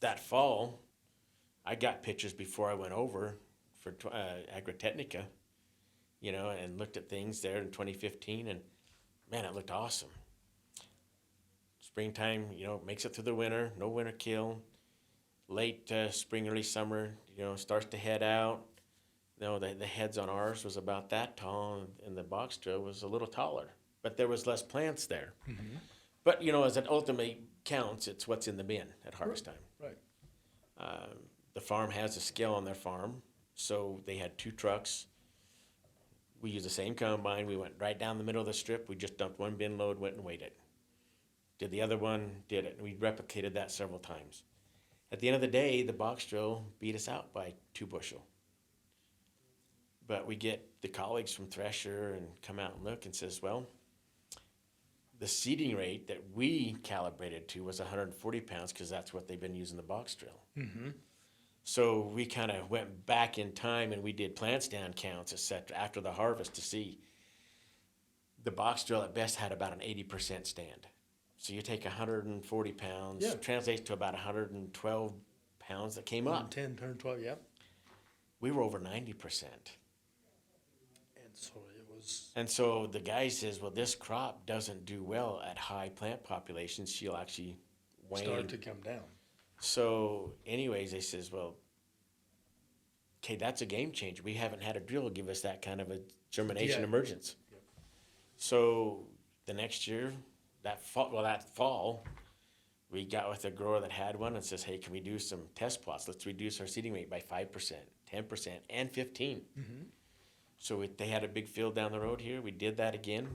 Speaker 2: that fall, I got pictures before I went over for Agritechnica, you know, and looked at things there in 2015, and man, it looked awesome. Springtime, you know, makes it through the winter, no winter kill. Late spring, early summer, you know, starts to head out. You know, the heads on ours was about that tall, and the box drill was a little taller, but there was less plants there. Mm-hmm. But, you know, as it ultimately counts, it's what's in the bin at harvest time.
Speaker 1: Right.
Speaker 2: The farm has a scale on their farm, so they had 2 trucks. We used the same combine. We went right down the middle of the strip. We just dumped 1 bin load, went and weighed it. Did the other one, did it. And we replicated that several times. At the end of the day, the box drill beat us out by 2 bushel. But we get the colleagues from Thresher and come out and look and says, well, the seeding rate that we calibrated to was 140 pounds because that's what they've been using the box drill. Mm-hmm. So we kind of went back in time and we did plant stand counts, et cetera, after the harvest to see the box drill at best had about an 80% stand. So you take 140 pounds, translates to about 112 pounds that came up.
Speaker 1: 10, 112, yeah.
Speaker 2: We were over 90%.
Speaker 1: And so it was.
Speaker 2: And so the guy says, well, this crop doesn't do well at high plant populations. She'll actually wane.
Speaker 1: Start to come down.
Speaker 2: So anyways, they says, well, okay, that's a game changer. We haven't had a drill give us that kind of a germination emergence. Yep. So the next year, that fall, we got with a grower that had one and says, hey, can we do some test plots? Let's reduce our seeding rate by 5%, 10%, and 15%. Mm-hmm. So they had a big field down the road here. We did that again.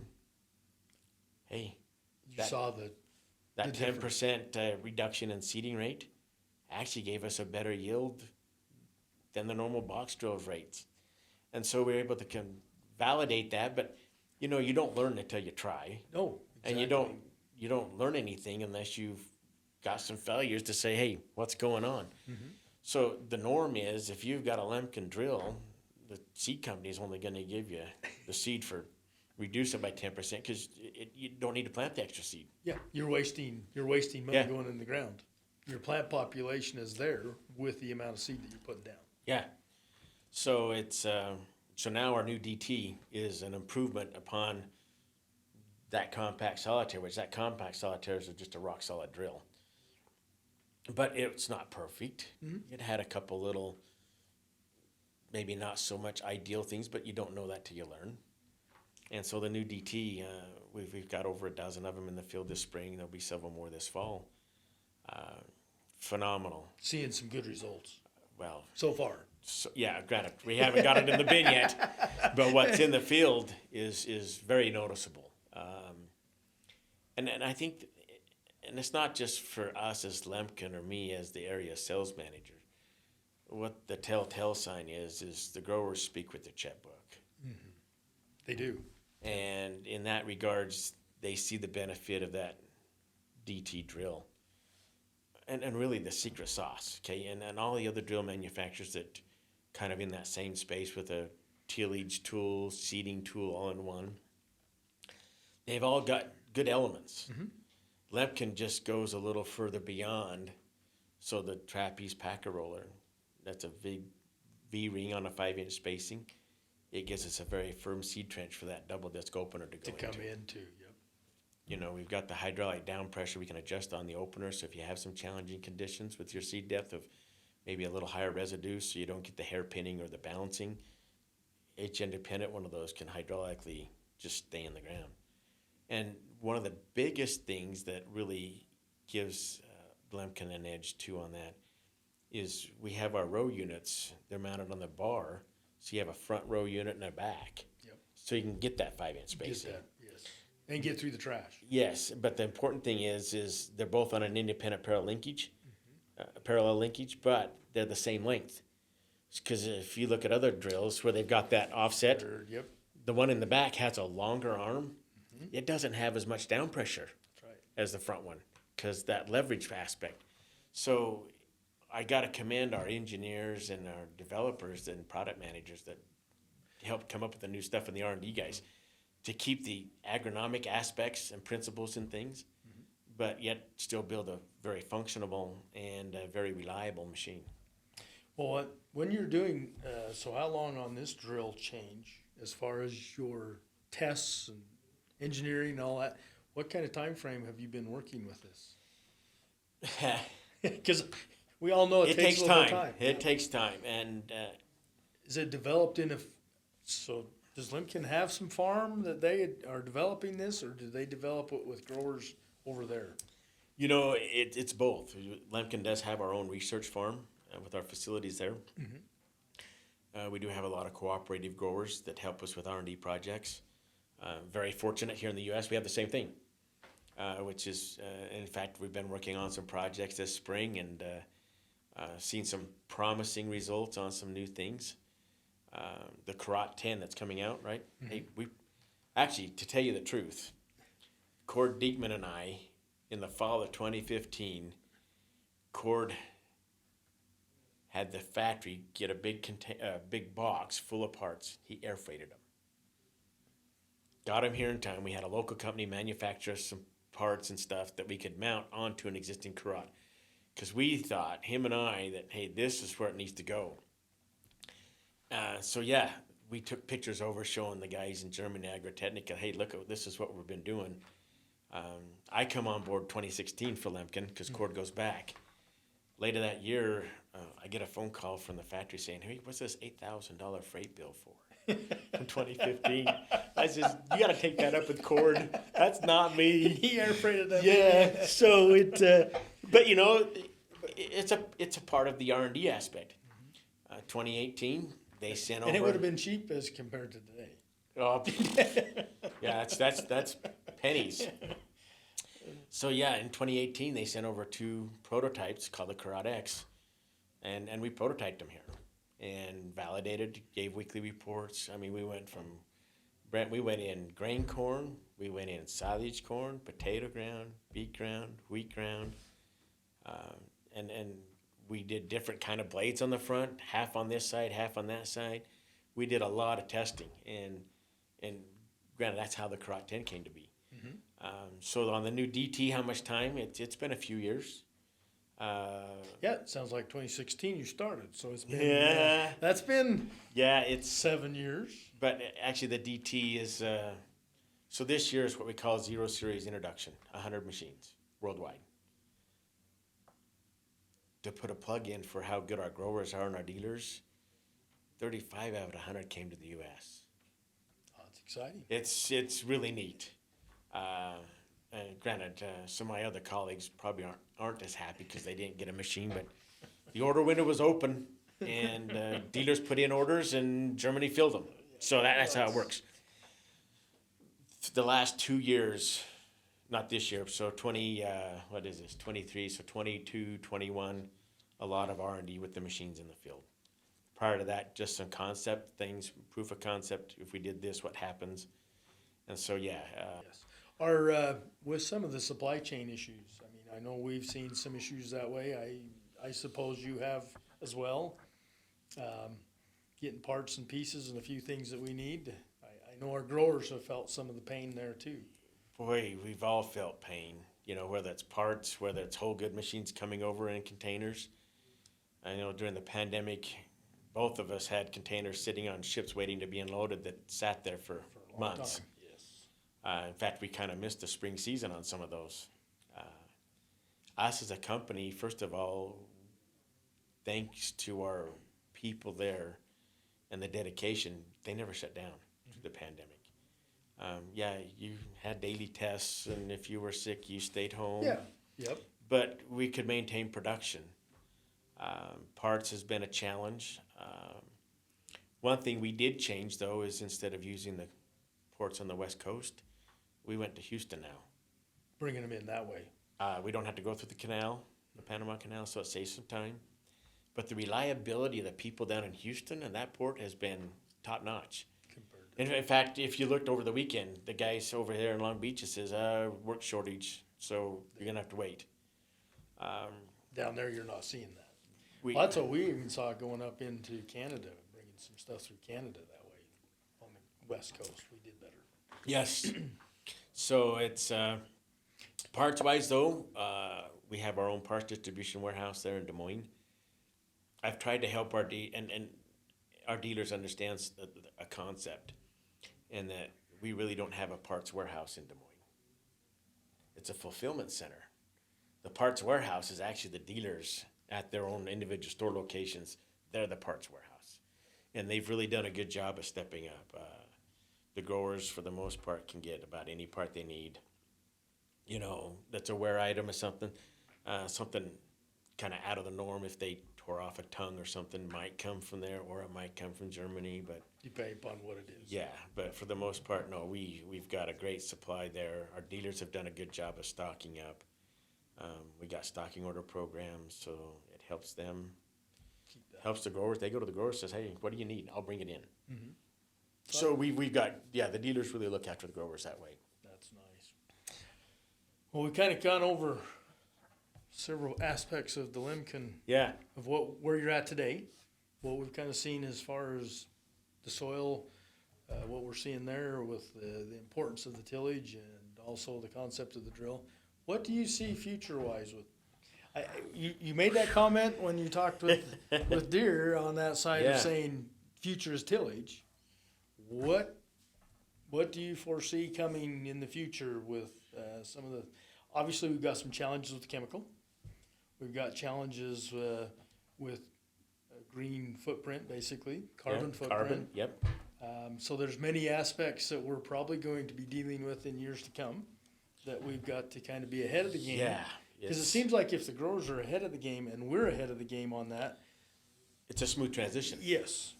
Speaker 2: Hey.
Speaker 1: You saw
Speaker 2: that 10% reduction in seeding rate actually gave us a better yield than the normal box drill rates. And so we were able to validate that, but you know, you don't learn until you try.
Speaker 1: No, exactly.
Speaker 2: And you don't learn anything unless you've got some failures to say, hey, what's going on? Mm-hmm. So the norm is if you've got a Lemken drill, the seed company is only going to give you the seed for reduce it by 10% because you don't need to plant the extra seed.
Speaker 1: Yeah, you're wasting money going in the ground. Your plant population is there with the amount of seed that you're putting down.
Speaker 2: Yeah. So it's so now our new DT is an improvement upon that compact solitaire, which that compact solitaire is just a rock solid drill. But it's not perfect. Mm-hmm. It had a couple little, maybe not so much ideal things, but you don't know that till you learn. And so the new DT, we've got over a dozen of them in the field this spring. There'll be several more this fall. Phenomenal.
Speaker 1: Seeing some good results.
Speaker 2: Well,
Speaker 1: so far.
Speaker 2: So, yeah, granted, we haven't got it in the bin yet, but what's in the field is very noticeable. And I think, and it's not just for us as Lemken or me as the area sales manager. What the telltale sign is the growers speak with their checkbook.
Speaker 1: Mm-hmm. They do.
Speaker 2: And in that regards, they see the benefit of that DT drill. And really the secret sauce, okay? And all the other drill manufacturers that kind of in that same space with a tillage tool, seeding tool all in one, they've all got good elements. Mm-hmm. Lemken just goes a little further beyond. So the trapeze packer roller, that's a big V-ring on a 5-inch spacing. It gives us a very firm seed trench for that double disc opener to come
Speaker 1: into. Yep.
Speaker 2: You know, we've got the hydraulic down pressure we can adjust on the opener. So if you have some challenging conditions with your seed depth of maybe a little higher residue so you don't get the hairpinning or the bouncing, H independent one of those can hydraulically just stay in the ground. And one of the biggest things that really gives Lemken an edge too on that is we have our row units. They're mounted on the bar. So you have a front row unit and a back. Yep. So you can get that 5-inch spacing.
Speaker 1: Get that, yes. And get through the trash.
Speaker 2: Yes, but the important thing is they're both on an independent parallel linkage, but they're the same length. Because if you look at other drills where they've got that offset,
Speaker 1: yep.
Speaker 2: The one in the back has a longer arm. Mm-hmm. It doesn't have as much down pressure as the front one because that leverage aspect. So I got to commend our engineers and our developers and product managers that helped come up with the new stuff and the R&D guys to keep the agronomic aspects and principles and things, but yet still build a very functional and a very reliable machine.
Speaker 1: Well, when you're doing, so how long on this drill change as far as your tests and engineering and all that? What kind of time frame have you been working with this? Because we all know it takes a little bit of time.
Speaker 2: It takes time. And
Speaker 1: is it developed in a, so does Lemken have some farm that they are developing this, or do they develop it with growers over there?
Speaker 2: you know, it's both. Lemken does have our own research farm with our facilities there. We do have a lot of cooperative growers that help us with R&D projects. Very fortunate here in the U.S. we have the same thing, which is, in fact, we've been working on some projects this spring and seen some promising results on some new things. The Karat 10 that's coming out, right? Hey, we actually, to tell you the truth, Cord Diekman and I, in the fall of 2015, Cord had the factory get a big box full of parts. He air freighted them. Got them here in time. We had a local company manufacture some parts and stuff that we could mount onto an existing Karat. Because we thought, him and I, that, hey, this is where it needs to go. So yeah, we took pictures over showing the guys in Germany, Agrotechnica, hey, look, this is what we've been doing. I come on board 2016 for Lemken because Cord goes back. Later that year, I get a phone call from the factory saying, hey, what's this $8,000 freight bill for? From 2015. I says, you got to take that up with Cord. That's not me.
Speaker 1: He air freighted that.
Speaker 2: Yeah. So but you know, it's a part of the R&D aspect. 2018, they sent over.
Speaker 1: And it would have been cheap as compared to today.
Speaker 2: Oh, yeah, that's pennies. So yeah, in 2018, they sent over 2 prototypes called the Karat X, and we prototyped them here and validated, gave weekly reports. I mean, we went in grain corn, we went in silage corn, potato ground, beet ground, wheat ground, and we did different kind of blades on the front, half on this side, half on that side. We did a lot of testing, and granted, that's how the Karat 10 came to be. So on the new DT, how much time? It's been a few years.
Speaker 1: Yeah, it sounds like 2016 you started, so it's been that's been
Speaker 2: it's
Speaker 1: 7 years.
Speaker 2: But actually, the DT is so this year is what we call Zero Series Introduction, 100 machines worldwide. To put a plug in for how good our growers are and our dealers, 35 out of 100 came to the U.S.
Speaker 1: Oh, that's exciting.
Speaker 2: It's really neat. And granted, some of my other colleagues probably aren't as happy because they didn't get a machine, but the order window was open, and dealers put in orders, and Germany filled them. So that's how it works. The last 2 years, not this year, so 23, so 22, 21, a lot of R&D with the machines in the field. Prior to that, just some concept things, proof of concept. If we did this, what happens? And so, yeah.
Speaker 1: Yes. Are with some of the supply chain issues, I mean, I know we've seen some issues that way. I suppose you have as well. Getting parts and pieces and a few things that we need. I know our growers have felt some of the pain there too.
Speaker 2: Boy, we've all felt pain, you know, whether it's parts, whether it's whole good machines coming over in containers. I know during the pandemic, both of us had containers sitting on ships waiting to be unloaded that sat there for months.
Speaker 1: Time. Yes.
Speaker 2: In fact, we kind of missed the spring season on some of those. Us as a company, first of all, thanks to our people there and the dedication, they never shut down through the pandemic. You had daily tests, and if you were sick, you stayed home.
Speaker 1: Yeah. Yep.
Speaker 2: But we could maintain production. Parts has been a challenge. One thing we did change, though, is instead of using the ports on the West Coast, we went to Houston now.
Speaker 1: Bringing them in that way.
Speaker 2: We don't have to go through the canal, the Panama Canal, so it saves some time. But the reliability of the people down in Houston and that port has been top-notch. In fact, if you looked over the weekend, the guys over there in Long Beach, it says, work shortage, so you're going to have to wait.
Speaker 1: Down there, you're not seeing that. That's what we even saw going up into Canada, bringing some stuff through Canada that way. On the West Coast, we did better.
Speaker 2: Yes. So it's parts wise though. We have our own parts distribution warehouse there in Des Moines. I've tried to help and our dealers understand a concept, and that we really don't have a parts warehouse in Des Moines. It's a fulfillment center. The parts warehouse is actually the dealers at their own individual store locations. They're the parts warehouse, and they've really done a good job of stepping up. The growers, for the most part, can get about any part they need. You know, that's a wear item or something. Something kind of out of the norm. If they tore off a tongue or something, might come from there, or it might come from Germany. But
Speaker 1: Depending upon what it is.
Speaker 2: yeah, but for the most part, no. We've got a great supply there. Our dealers have done a good job of stocking up. We got stocking order programs, so it helps them. Helps the growers. They go to the growers, says, "Hey, what do you need? I'll bring it in."
Speaker 1: Mm-hmm.
Speaker 2: So we've got, the dealers really look after the growers that way.
Speaker 1: That's nice. Well, we kind of gone over several aspects of the Lemken,
Speaker 2: Yeah.
Speaker 1: of where you're at today, what we've kind of seen as far as the soil, what we're seeing there with the importance of the tillage and also the concept of the drill. What do you see future-wise with? You made that comment when you talked with Deere on that side of saying future is tillage. What do you foresee coming in the future with some of the? Obviously, we've got some challenges with the chemical. We've got challenges with green footprint, basically carbon footprint.
Speaker 2: Carbon. Yep.
Speaker 1: So there's many aspects that we're probably going to be dealing with in years to come that we've got to kind of be ahead of the game.
Speaker 2: Yeah.
Speaker 1: Because it seems like if the growers are ahead of the game and we're ahead of the game on that,
Speaker 2: it's a smooth transition.
Speaker 1: yes,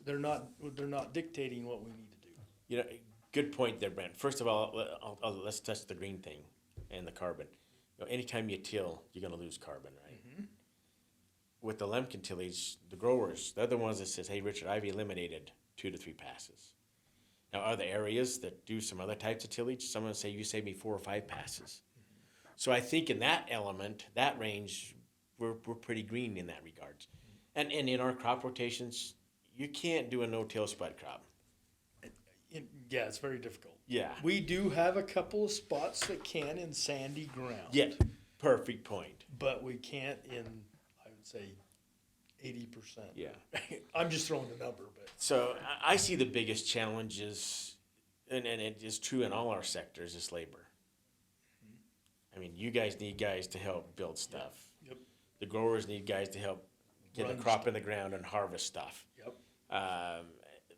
Speaker 1: they're not dictating what we need to do.
Speaker 2: You know, good point there, Brent. First of all, let's touch the green thing and the carbon. You know, anytime you till, you're going to lose carbon, right?
Speaker 1: Mm-hmm.
Speaker 2: With the Lemken tillage, the growers, they're the ones that says, "Hey, Richard, I've eliminated 2 to 3 passes." Now, are there areas that do some other types of tillage? Someone say, "You saved me 4 or 5 passes." So I think in that element, that range, we're pretty green in that regards. And in our crop rotations, you can't do a no-till spud crop.
Speaker 1: Yeah, it's very difficult.
Speaker 2: Yeah.
Speaker 1: We do have a couple of spots that can in sandy ground.
Speaker 2: Yeah, perfect point.
Speaker 1: But we can't in, I would say, 80%.
Speaker 2: Yeah.
Speaker 1: I'm just throwing a number, but.
Speaker 2: So I see the biggest challenges, and it is true in all our sectors, is labor. I mean, you guys need guys to help build stuff.
Speaker 1: Yep.
Speaker 2: The growers need guys to help get the crop in the ground and harvest stuff.
Speaker 1: Yep.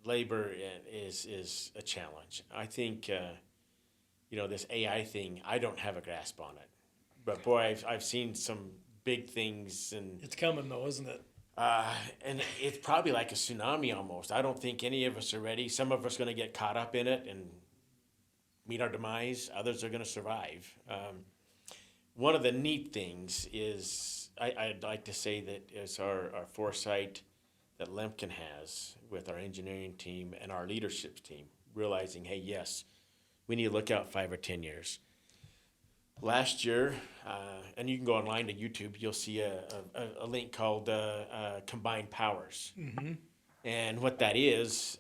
Speaker 2: Labor is a challenge. I think, this AI thing, I don't have a grasp on it. But boy, I've seen some big things, and
Speaker 1: It's coming though, isn't it?
Speaker 2: and it's probably like a tsunami almost. I don't think any of us are ready. Some of us are going to get caught up in it and meet our demise. Others are going to survive. One of the neat things is I'd like to say that is our foresight that Lemken has with our engineering team and our leadership team, realizing, hey, yes, we need to look out 5 or 10 years. Last year, and you can go online to YouTube, you'll see a link called Combined Powers.
Speaker 1: Mm-hmm.
Speaker 2: And what that is,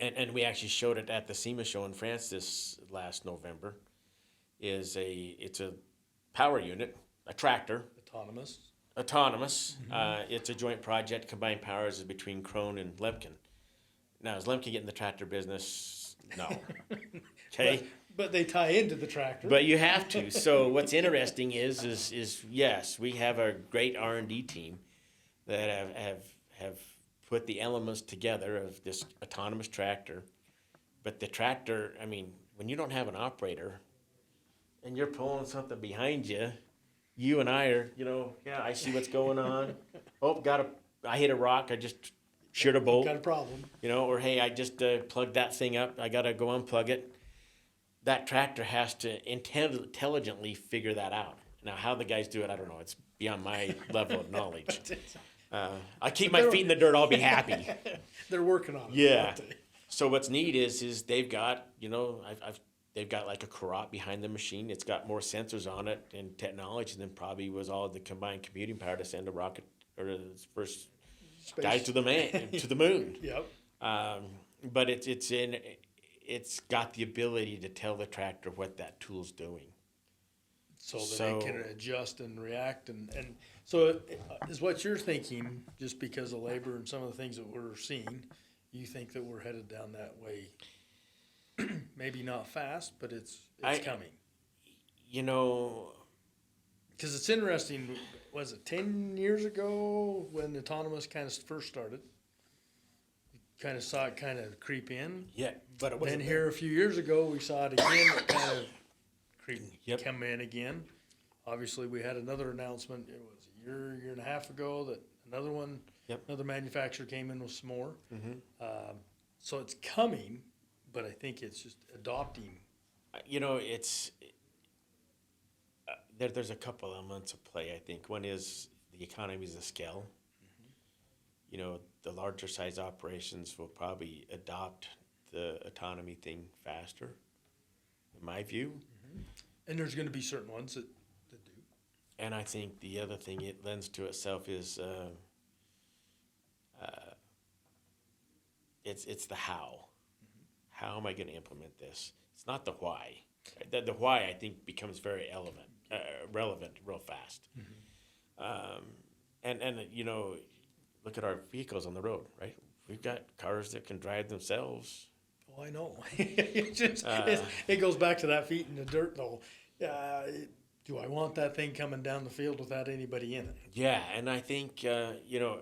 Speaker 2: and we actually showed it at the SEMA show in France this last November, it's a power unit, a tractor. Autonomous.
Speaker 1: Mm-hmm.
Speaker 2: It's a joint project. Combined Powers is between Krone and Lemken. Now, is Lemken getting the tractor business? No. Okay.
Speaker 1: But they tie into the tractor.
Speaker 2: But you have to. So what's interesting is yes, we have a great R&D team that have put the elements together of this autonomous tractor. But the tractor, I mean, when you don't have an operator and you're pulling something behind you, you and I are, I see what's going on. Oh, I hit a rock. I just sheared a bolt.
Speaker 1: Got a problem.
Speaker 2: Or hey, I just plugged that thing up. I got to go unplug it. That tractor has to intelligently figure that out. Now, how the guys do it, I don't know. It's beyond my level of knowledge. I keep my feet in the dirt. I'll be happy.
Speaker 1: They're working on it.
Speaker 2: Yeah. So what's neat is they've got, they've got like a carrot behind the machine. It's got more sensors on it and technology than probably was all the combined computing power to send a rocket or the first guy to the moon.
Speaker 1: Yep.
Speaker 2: But it's got the ability to tell the tractor what that tool's doing.
Speaker 1: So that it can adjust and react, and so is what you're thinking, just because of labor and some of the things that we're seeing, you think that we're headed down that way? Maybe not fast, but it's coming.
Speaker 2: You know,
Speaker 1: because it's interesting. Was it 10 years ago when autonomous kind of first started? You kind of saw it kind of creep in.
Speaker 2: yeah, but it wasn't
Speaker 1: Then here a few years ago, we saw it again. It kind of
Speaker 2: Yep.
Speaker 1: come in again. Obviously, we had another announcement. It was a year and a half ago that another one, another manufacturer came in with some more. So it's coming, but I think it's just adopting.
Speaker 2: You know, it's there's a couple elements of play. I think one is the economies of scale. You know, the larger size operations will probably adopt the autonomy thing faster, in my view.
Speaker 1: And there's going to be certain ones that do.
Speaker 2: And I think the other thing it lends to itself is it's the how. How am I going to implement this? It's not the why. The why, I think, becomes very relevant real fast. And you know, look at our vehicles on the road, right? We've got cars that can drive themselves.
Speaker 1: Oh, I know. It goes back to that feet in the dirt, though. Do I want that thing coming down the field without anybody in it?
Speaker 2: Yeah, and I think you know,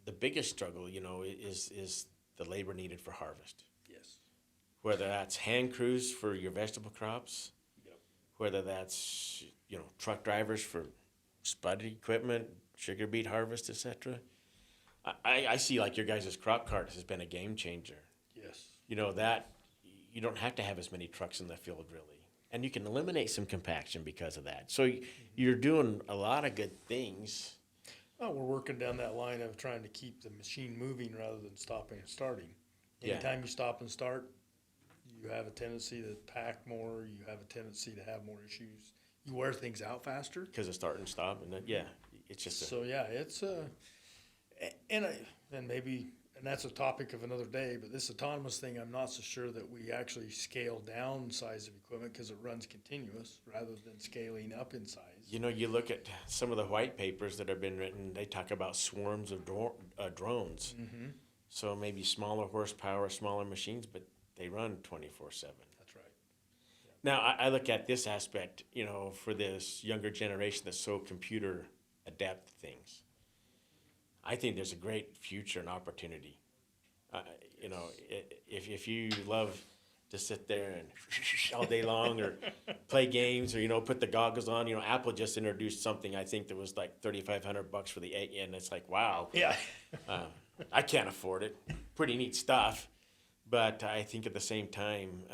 Speaker 2: the biggest struggle, you know, is the labor needed for harvest.
Speaker 1: Yes.
Speaker 2: Whether that's hand crews for your vegetable crops, whether that's, you know, truck drivers for spud equipment, sugar beet harvest, etc. I see like your guys' crop cart has been a game changer.
Speaker 1: Yes.
Speaker 2: You know, that you don't have to have as many trucks in the field, really. And you can eliminate some compaction because of that. So you're doing a lot of good things.
Speaker 1: Well, we're working down that line of trying to keep the machine moving rather than stopping and starting. Anytime you stop and start, you have a tendency to pack more. You have a tendency to have more issues. You wear things out faster.
Speaker 2: Because of start and stop. And then, it's just
Speaker 1: So, it's and maybe, and that's a topic of another day, but this autonomous thing, I'm not so sure that we actually scale down size of equipment because it runs continuous rather than scaling up in size.
Speaker 2: You know, you look at some of the white papers that have been written, they talk about swarms of drones. So maybe smaller horsepower, smaller machines, but they run 24/7.
Speaker 1: That's right.
Speaker 2: Now, I look at this aspect, you know, for this younger generation that's so computer adept to things. I think there's a great future and opportunity. You know, if you love to sit there and all day long or play games or, you know, put the goggles on, you know, Apple just introduced something I think that was like $3,500 for the 8, and it's like, wow.
Speaker 1: Yeah.
Speaker 2: I can't afford it. Pretty neat stuff. But I think at the same time,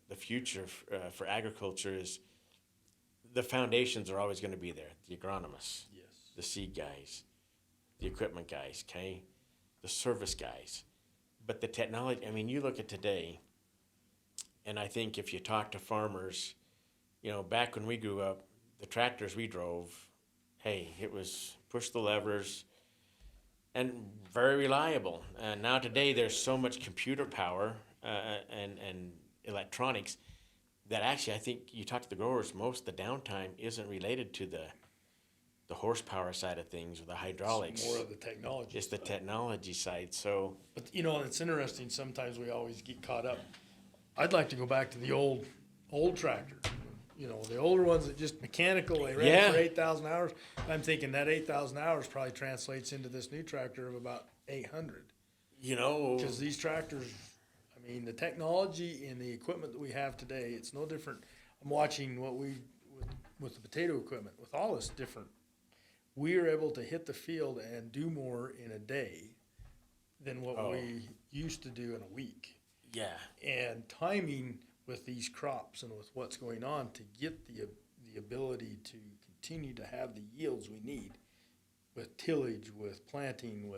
Speaker 2: the future for agriculture is the foundations are always going to be there. The agronomists, the seed guys, the equipment guys, okay, the service guys. But the technology, I mean, you look at today, and I think if you talk to farmers, you know, back when we grew up, the tractors we drove, hey, it was push the levers and very reliable. And now today there's so much computer power and electronics that actually I think you talk to the growers, most of the downtime isn't related to the horsepower side of things or the hydraulics.
Speaker 1: It's more of the technology.
Speaker 2: It's the technology side. So,
Speaker 1: but you know, it's interesting. Sometimes we always get caught up. I'd like to go back to the old tractor. You know, the older ones that just mechanical. They ran for 8,000 hours. I'm thinking that 8,000 hours probably translates into this new tractor of about 800.
Speaker 2: You know,
Speaker 1: because these tractors, I mean, the technology and the equipment that we have today, it's no different. I'm watching what with the potato equipment, with all this different. We are able to hit the field and do more in a day than what we used to do in a week.
Speaker 2: Yeah.
Speaker 1: And timing with these crops and with what's going on to get the ability to continue to have the yields we need with tillage, with planting,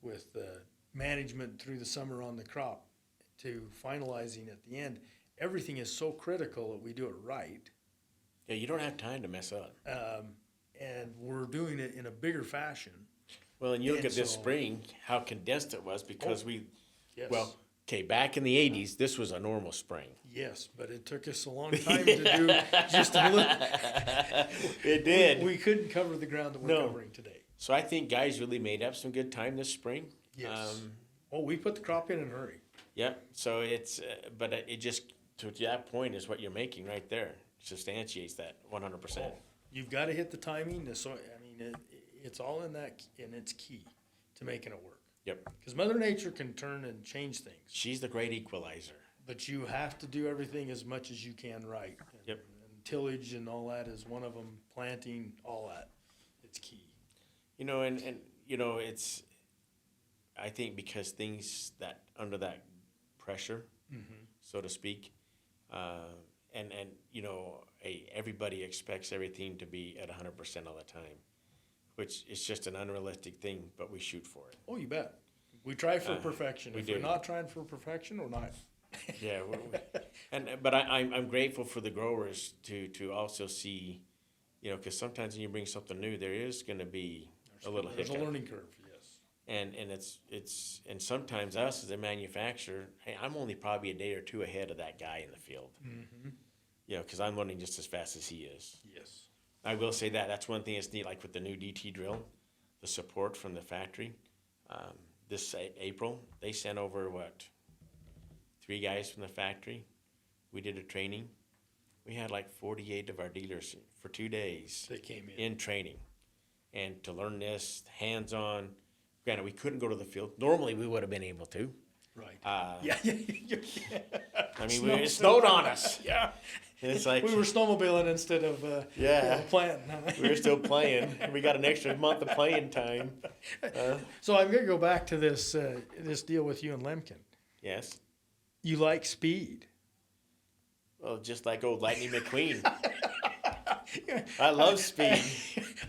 Speaker 1: with management through the summer on the crop to finalizing at the end. Everything is so critical that we do it right.
Speaker 2: Yeah, you don't have time to mess up.
Speaker 1: And we're doing it in a bigger fashion.
Speaker 2: Well, and you look at this spring, how condensed it was because Okay, back in the 80s, this was a normal spring.
Speaker 1: Yes, but it took us a long time to do just a little.
Speaker 2: It did.
Speaker 1: We couldn't cover the ground that we're covering today.
Speaker 2: So I think guys really made up some good time this spring.
Speaker 1: Yes. We put the crop in a hurry.
Speaker 2: Yep. So it's, but it just, to that point is what you're making right there. Substantiates that 100%.
Speaker 1: You've got to hit the timing. It's all in that, and it's key to making it work.
Speaker 2: Yep.
Speaker 1: Because Mother Nature can turn and change things.
Speaker 2: She's the great equalizer.
Speaker 1: But you have to do everything as much as you can right.
Speaker 2: Yep.
Speaker 1: And tillage and all that is one of them. Planting, all that. It's key.
Speaker 2: And it's, I think because things that under that pressure, so to speak, everybody expects everything to be at 100% all the time, which is just an unrealistic thing, but we shoot for it.
Speaker 1: Oh, you bet. We try for perfection.
Speaker 2: We
Speaker 1: If
Speaker 2: do.
Speaker 1: we're not trying for perfection, we're not.
Speaker 2: Yeah, but I'm grateful for the growers to also see, because sometimes when you bring something new, there is going to be a little
Speaker 1: There's
Speaker 2: hiccup.
Speaker 1: a learning curve, yes.
Speaker 2: And it's and sometimes us as a manufacturer, hey, I'm only probably a day or two ahead of that guy in the field. Because I'm learning just as fast as he is.
Speaker 1: Yes.
Speaker 2: I will say that's one thing that's neat, like with the new DT drill, the support from the factory. This April, they sent over 3 guys from the factory. We did a training. We had like 48 of our dealers for 2 days.
Speaker 1: They came
Speaker 2: in training, and to learn this hands-on. Granted, we couldn't go to the field. Normally, we would have been able to.
Speaker 1: Right.
Speaker 2: Yeah.
Speaker 1: Yeah.
Speaker 2: I mean, it snowed on us.
Speaker 1: Yeah.
Speaker 2: And it's like
Speaker 1: we were snowmobiling instead of planting.
Speaker 2: we were still playing. We got an extra month of playing time.
Speaker 1: So I'm going to go back to this deal with you and Lemken.
Speaker 2: Yes.
Speaker 1: You like speed.
Speaker 2: Well, just like old Lightning McQueen. I love speed.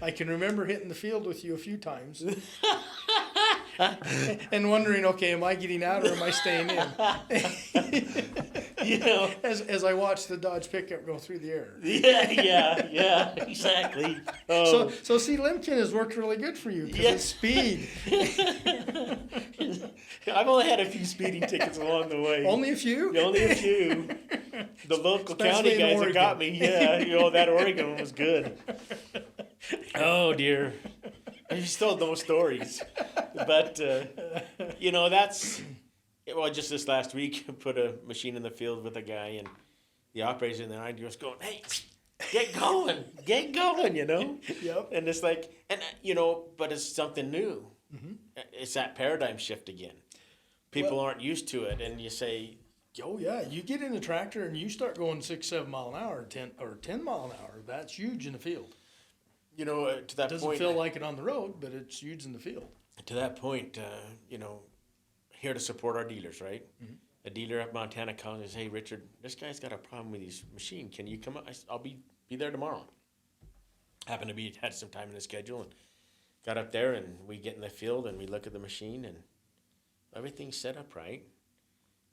Speaker 1: I can remember hitting the field with you a few times. And wondering, okay, am I getting out or am I staying in? As I watch the Dodge pickup go through the air.
Speaker 2: Yeah, exactly.
Speaker 1: So see, Lemken has worked really good for you because it's speed.
Speaker 2: I've only had a few speeding tickets along the way.
Speaker 1: Only a few?
Speaker 2: Only a few. The local
Speaker 1: Especially
Speaker 2: county guys that got
Speaker 1: Oregon.
Speaker 2: me. Yeah, that Oregon one was good. Oh dear. I still know stories, but that's just this last week. Put a machine in the field with a guy, and the operator's in there. I just going, hey, get going,
Speaker 1: Yep.
Speaker 2: And it's like, but it's something new. It's that paradigm shift again. People aren't used to it, and you say,
Speaker 1: oh yeah, you get in a tractor and you start going 6-7 mile an hour, 10 mile an hour. That's huge in the field.
Speaker 2: to that
Speaker 1: Doesn't
Speaker 2: point.
Speaker 1: feel like it on the road, but it's huge in the field.
Speaker 2: To that point, here to support our dealers, right? A dealer up Montana calls and says, hey, Richard, this guy's got a problem with his machine. Can you come up? I'll be there tomorrow. Happened to had some time in the schedule and got up there, and we get in the field and we look at the machine and everything's set up right.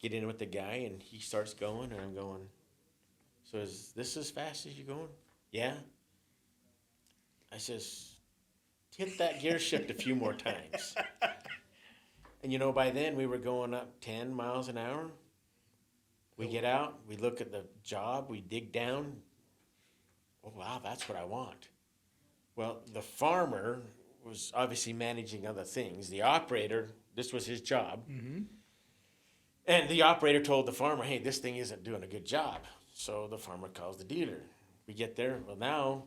Speaker 2: Get in with the guy and he starts going and I'm going, so is this as fast as you going? Yeah. I says, hit that gear shift a few more times. And by then we were going up 10 miles an hour. We get out, we look at the job, we dig down. Oh, wow, that's what I want. Well, the farmer was obviously managing other things. The operator, this was his job. And the operator told the farmer, hey, this thing isn't doing a good job. So the farmer calls the dealer. We get there, well now,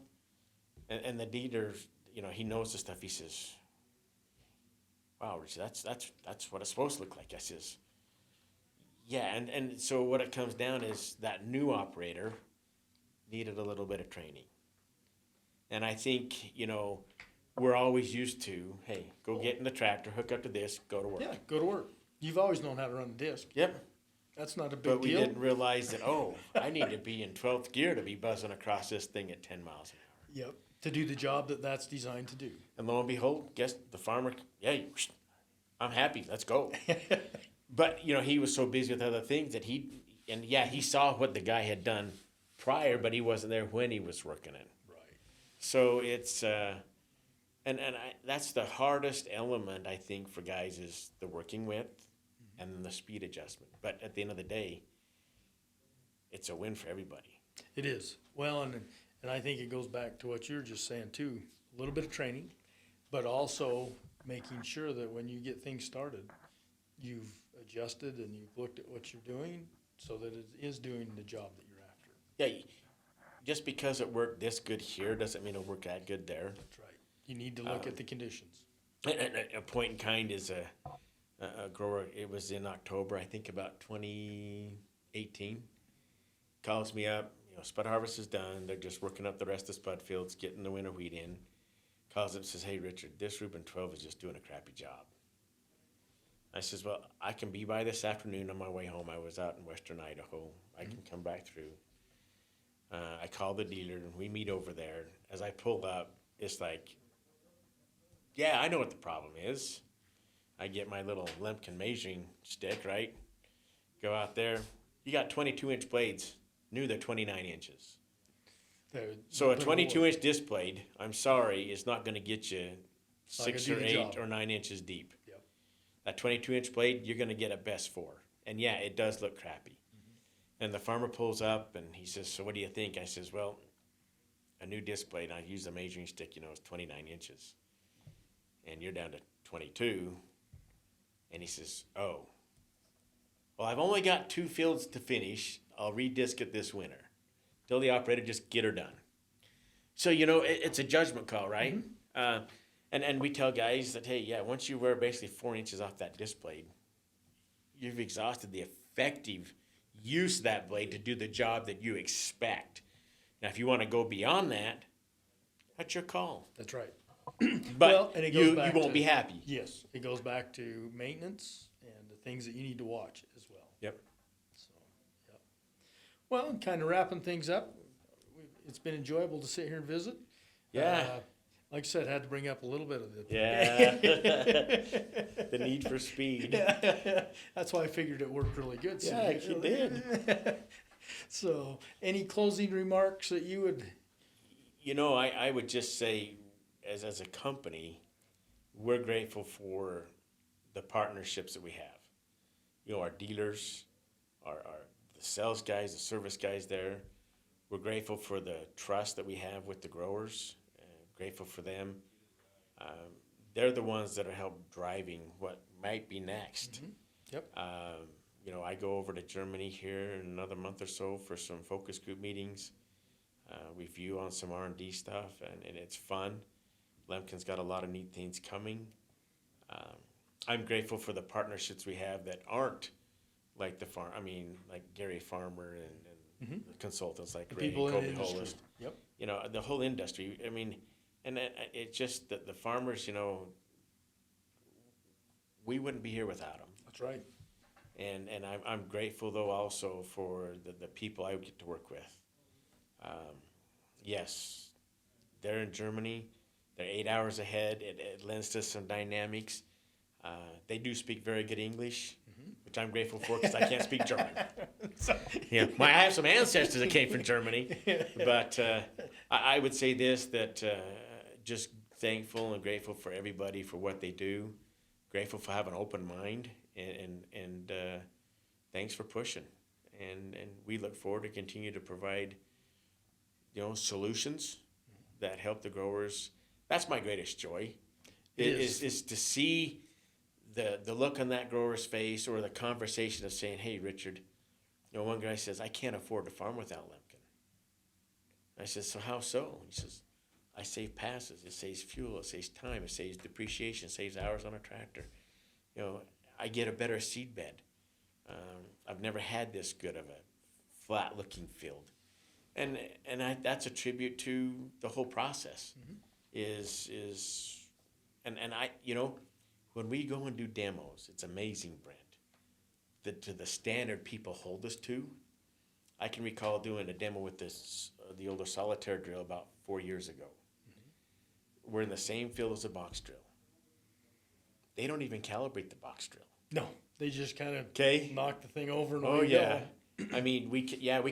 Speaker 2: and the dealer, he knows the stuff. He says, wow, Rich, that's what it's supposed to look like. I says, yeah, and so what it comes down is that new operator needed a little bit of training. And I think, we're always used to, hey, go get in the tractor, hook up to this, go to work.
Speaker 1: Yeah, go to work. You've always known how to run a disc.
Speaker 2: Yep.
Speaker 1: That's not a big
Speaker 2: But we
Speaker 1: deal.
Speaker 2: didn't realize that, I need to be in 12th gear to be buzzing across this thing at 10 miles an hour.
Speaker 1: Yep. To do the job that's designed to do.
Speaker 2: And lo and behold, guess the farmer, I'm happy, let's go. But, he was so busy with other things that he saw what the guy had done prior, but he wasn't there when he was working it.
Speaker 1: Right.
Speaker 2: So it's, that's the hardest element, I think, for guys is the working with. and then the speed adjustment. But at the end of the day, it's a win for everybody.
Speaker 1: It is. Well, and I think it goes back to what you were just saying too. A little bit of training, but also making sure that when you get things started, you've adjusted and you've looked at what you're doing so that it is doing the job that you're after.
Speaker 2: Yeah, just because it worked this good here doesn't mean it'll work that good there.
Speaker 1: That's right. You need to look at the conditions.
Speaker 2: A point in kind is a grower. It was in October, I think, about 2018. Calls me up. Spud harvest is done. They're just working up the rest of the spud fields, getting the winter wheat in. Calls up and says, "Hey, Richard, this Reuben 12 is just doing a crappy job." I says, "Well, I can be by this afternoon on my way home. I was out in western Idaho. I can come back through." I call the dealer, and we meet over there. As I pull up, it's like, yeah, I know what the problem is. I get my little Lemken measuring stick, right? Go out there. You got 22-inch blades. New, they're 29 inches. So a 22-inch disc blade, I'm sorry, is not going to get you 6 or 8 or 9 inches deep.
Speaker 1: Yep.
Speaker 2: That 22-inch blade, you're going to get a best 4. And yeah, it does look crappy. And the farmer pulls up and he says, "So what do you think?" I says, "Well, a new disc blade, I use a measuring stick, is 29 inches. And you're down to 22. And he says, "Oh, well, I've only got 2 fields to finish. I'll redisc it this winter. Tell the operator, just get her done." So, it's a judgment call, right? Mm-hmm. And we tell guys that, hey, yeah, once you wear basically 4 inches off that disc blade, you've exhausted the effective use of that blade to do the job that you expect. Now, if you want to go beyond that, that's your call.
Speaker 1: That's right.
Speaker 2: But and you won't be happy.
Speaker 1: Yes, it goes back to maintenance and the things that you need to watch as well.
Speaker 2: Yep.
Speaker 1: So, yep. Well, kind of wrapping things up. It's been enjoyable to sit here and visit.
Speaker 2: Yeah.
Speaker 1: Like I said, I had to bring up a little bit of the
Speaker 2: the need for speed.
Speaker 1: That's why I figured it worked really good. So
Speaker 2: yeah, you did.
Speaker 1: So, any closing remarks that you would?
Speaker 2: I would just say, as a company, we're grateful for the partnerships that we have. Our dealers, the sales guys, the service guys there. We're grateful for the trust that we have with the growers. Grateful for them. They're the ones that are help driving what might be next.
Speaker 1: Mm-hmm. Yep.
Speaker 2: I go over to Germany here in another month or so for some focus group meetings. We view on some R&D stuff, and it's fun. Lemken's got a lot of neat things coming. I'm grateful for the partnerships we have that aren't like like Gary Farmer and
Speaker 1: mm-hmm.
Speaker 2: the consultants like Ray
Speaker 1: people
Speaker 2: and
Speaker 1: in
Speaker 2: Kobe
Speaker 1: the industry.
Speaker 2: Holist.
Speaker 1: Yep.
Speaker 2: The whole industry. And it's just that the farmers, we wouldn't be here without them.
Speaker 1: That's right.
Speaker 2: And I'm grateful, though, also for the people I get to work with. Yes, they're in Germany. They're 8 hours ahead. It lends to some dynamics. They do speak very good English, mm-hmm. which I'm grateful for because I can't speak German. I have some ancestors that came from Germany. But I would say this, that just thankful and grateful for everybody for what they do. Grateful for having an open mind, and thanks for pushing. And we look forward to continue to provide, solutions that help the growers. That's my greatest joy, is to see the look on that grower's face, or the conversation of saying, "Hey, Richard," one guy says, "I can't afford to farm without Lemken." I says, "So how so?" He says, "I save passes, it saves fuel, it saves time, it saves depreciation, it saves hours on a tractor. I get a better seed bed. I've never had this good of a flat-looking field." And that's a tribute to the whole process. Mm-hmm. When we go and do demos, it's amazing, Brent, to the standard people hold us to. I can recall doing a demo with the older solitaire drill about 4 years ago. Mm-hmm. We're in the same field as a box drill. They don't even calibrate the box drill.
Speaker 1: No, they just kind of knock the thing over and
Speaker 2: over. Oh, yeah. We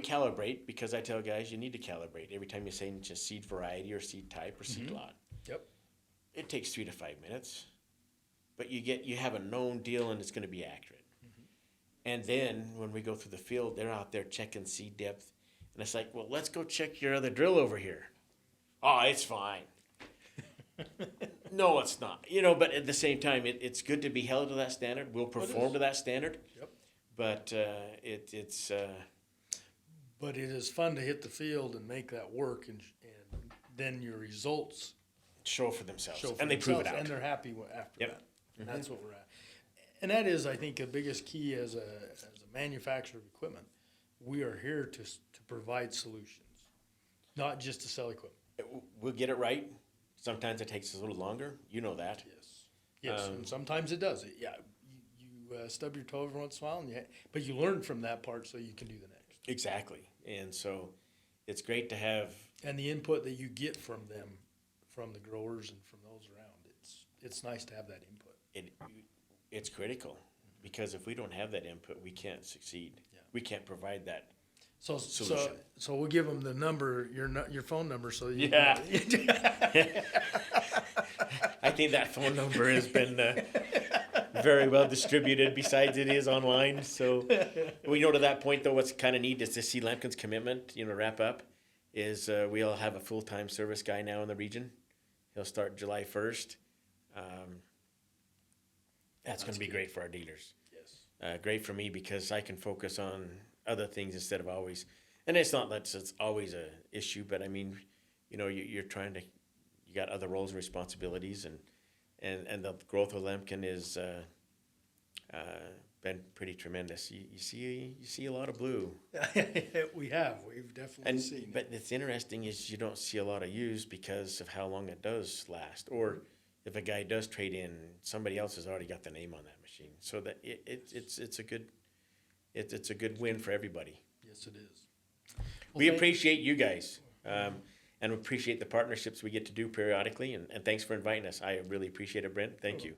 Speaker 2: calibrate, because I tell guys you need to calibrate every time you say just seed variety or seed type or seed
Speaker 1: mm-hmm.
Speaker 2: lot.
Speaker 1: Yep.
Speaker 2: It takes 3 to 5 minutes, but you have a known deal and it's going to be accurate.
Speaker 1: Mm-hmm.
Speaker 2: And then when we go through the field, they're out there checking seed depth. And it's like, well, let's go check your other drill over here. Oh, it's fine. No, it's not. You know, but at the same time, it's good to be held to that standard. We'll perform to that standard.
Speaker 1: Yep.
Speaker 2: But it's
Speaker 1: But it is fun to hit the field and make that work, and then your results
Speaker 2: show for themselves.
Speaker 1: show for
Speaker 2: and they prove it
Speaker 1: themselves,
Speaker 2: out.
Speaker 1: and they're happy after
Speaker 2: Yep.
Speaker 1: that. And that's what we're at. And that is, I think, the biggest key as a manufacturer of equipment. We are here to provide solutions, not just to sell equipment.
Speaker 2: We'll get it right. Sometimes it takes us a little longer. You know that.
Speaker 1: Yes, and sometimes it does. Yeah, you stub your toe every once in a while, but you learn from that part so you can do the next.
Speaker 2: Exactly. And so it's great to have.
Speaker 1: And the input that you get from them, from the growers and from those around, it's nice to have that input.
Speaker 2: It's critical, because if we don't have that input, we can't succeed.
Speaker 1: Yeah.
Speaker 2: We can't provide that.
Speaker 1: So
Speaker 2: Solution.
Speaker 1: we'll give them the number, your phone number, so you
Speaker 2: Yeah. I think that phone number has been very well distributed, besides it is online. So we know to that point, though, what's kind of neat is to see Lemken's commitment, wrap up, is we'll have a full-time service guy now in the region. He'll start July 1st. That's going to be great for our dealers.
Speaker 1: Yes.
Speaker 2: Great for me, because I can focus on other things instead of always, and it's not that it's always a issue, but I mean, you're trying to, you got other roles and responsibilities, and the growth of Lemken is been pretty tremendous. You see a lot of blue.
Speaker 1: We've definitely seen
Speaker 2: But
Speaker 1: it.
Speaker 2: it's interesting is you don't see a lot of used because of how long it does last, or if a guy does trade in, somebody else has already got the name on that machine, so that it's a good win for everybody.
Speaker 1: Yes, it is.
Speaker 2: We appreciate you guys, and appreciate the partnerships we get to do periodically, and thanks for inviting us. I really appreciate it, Brent. Thank you.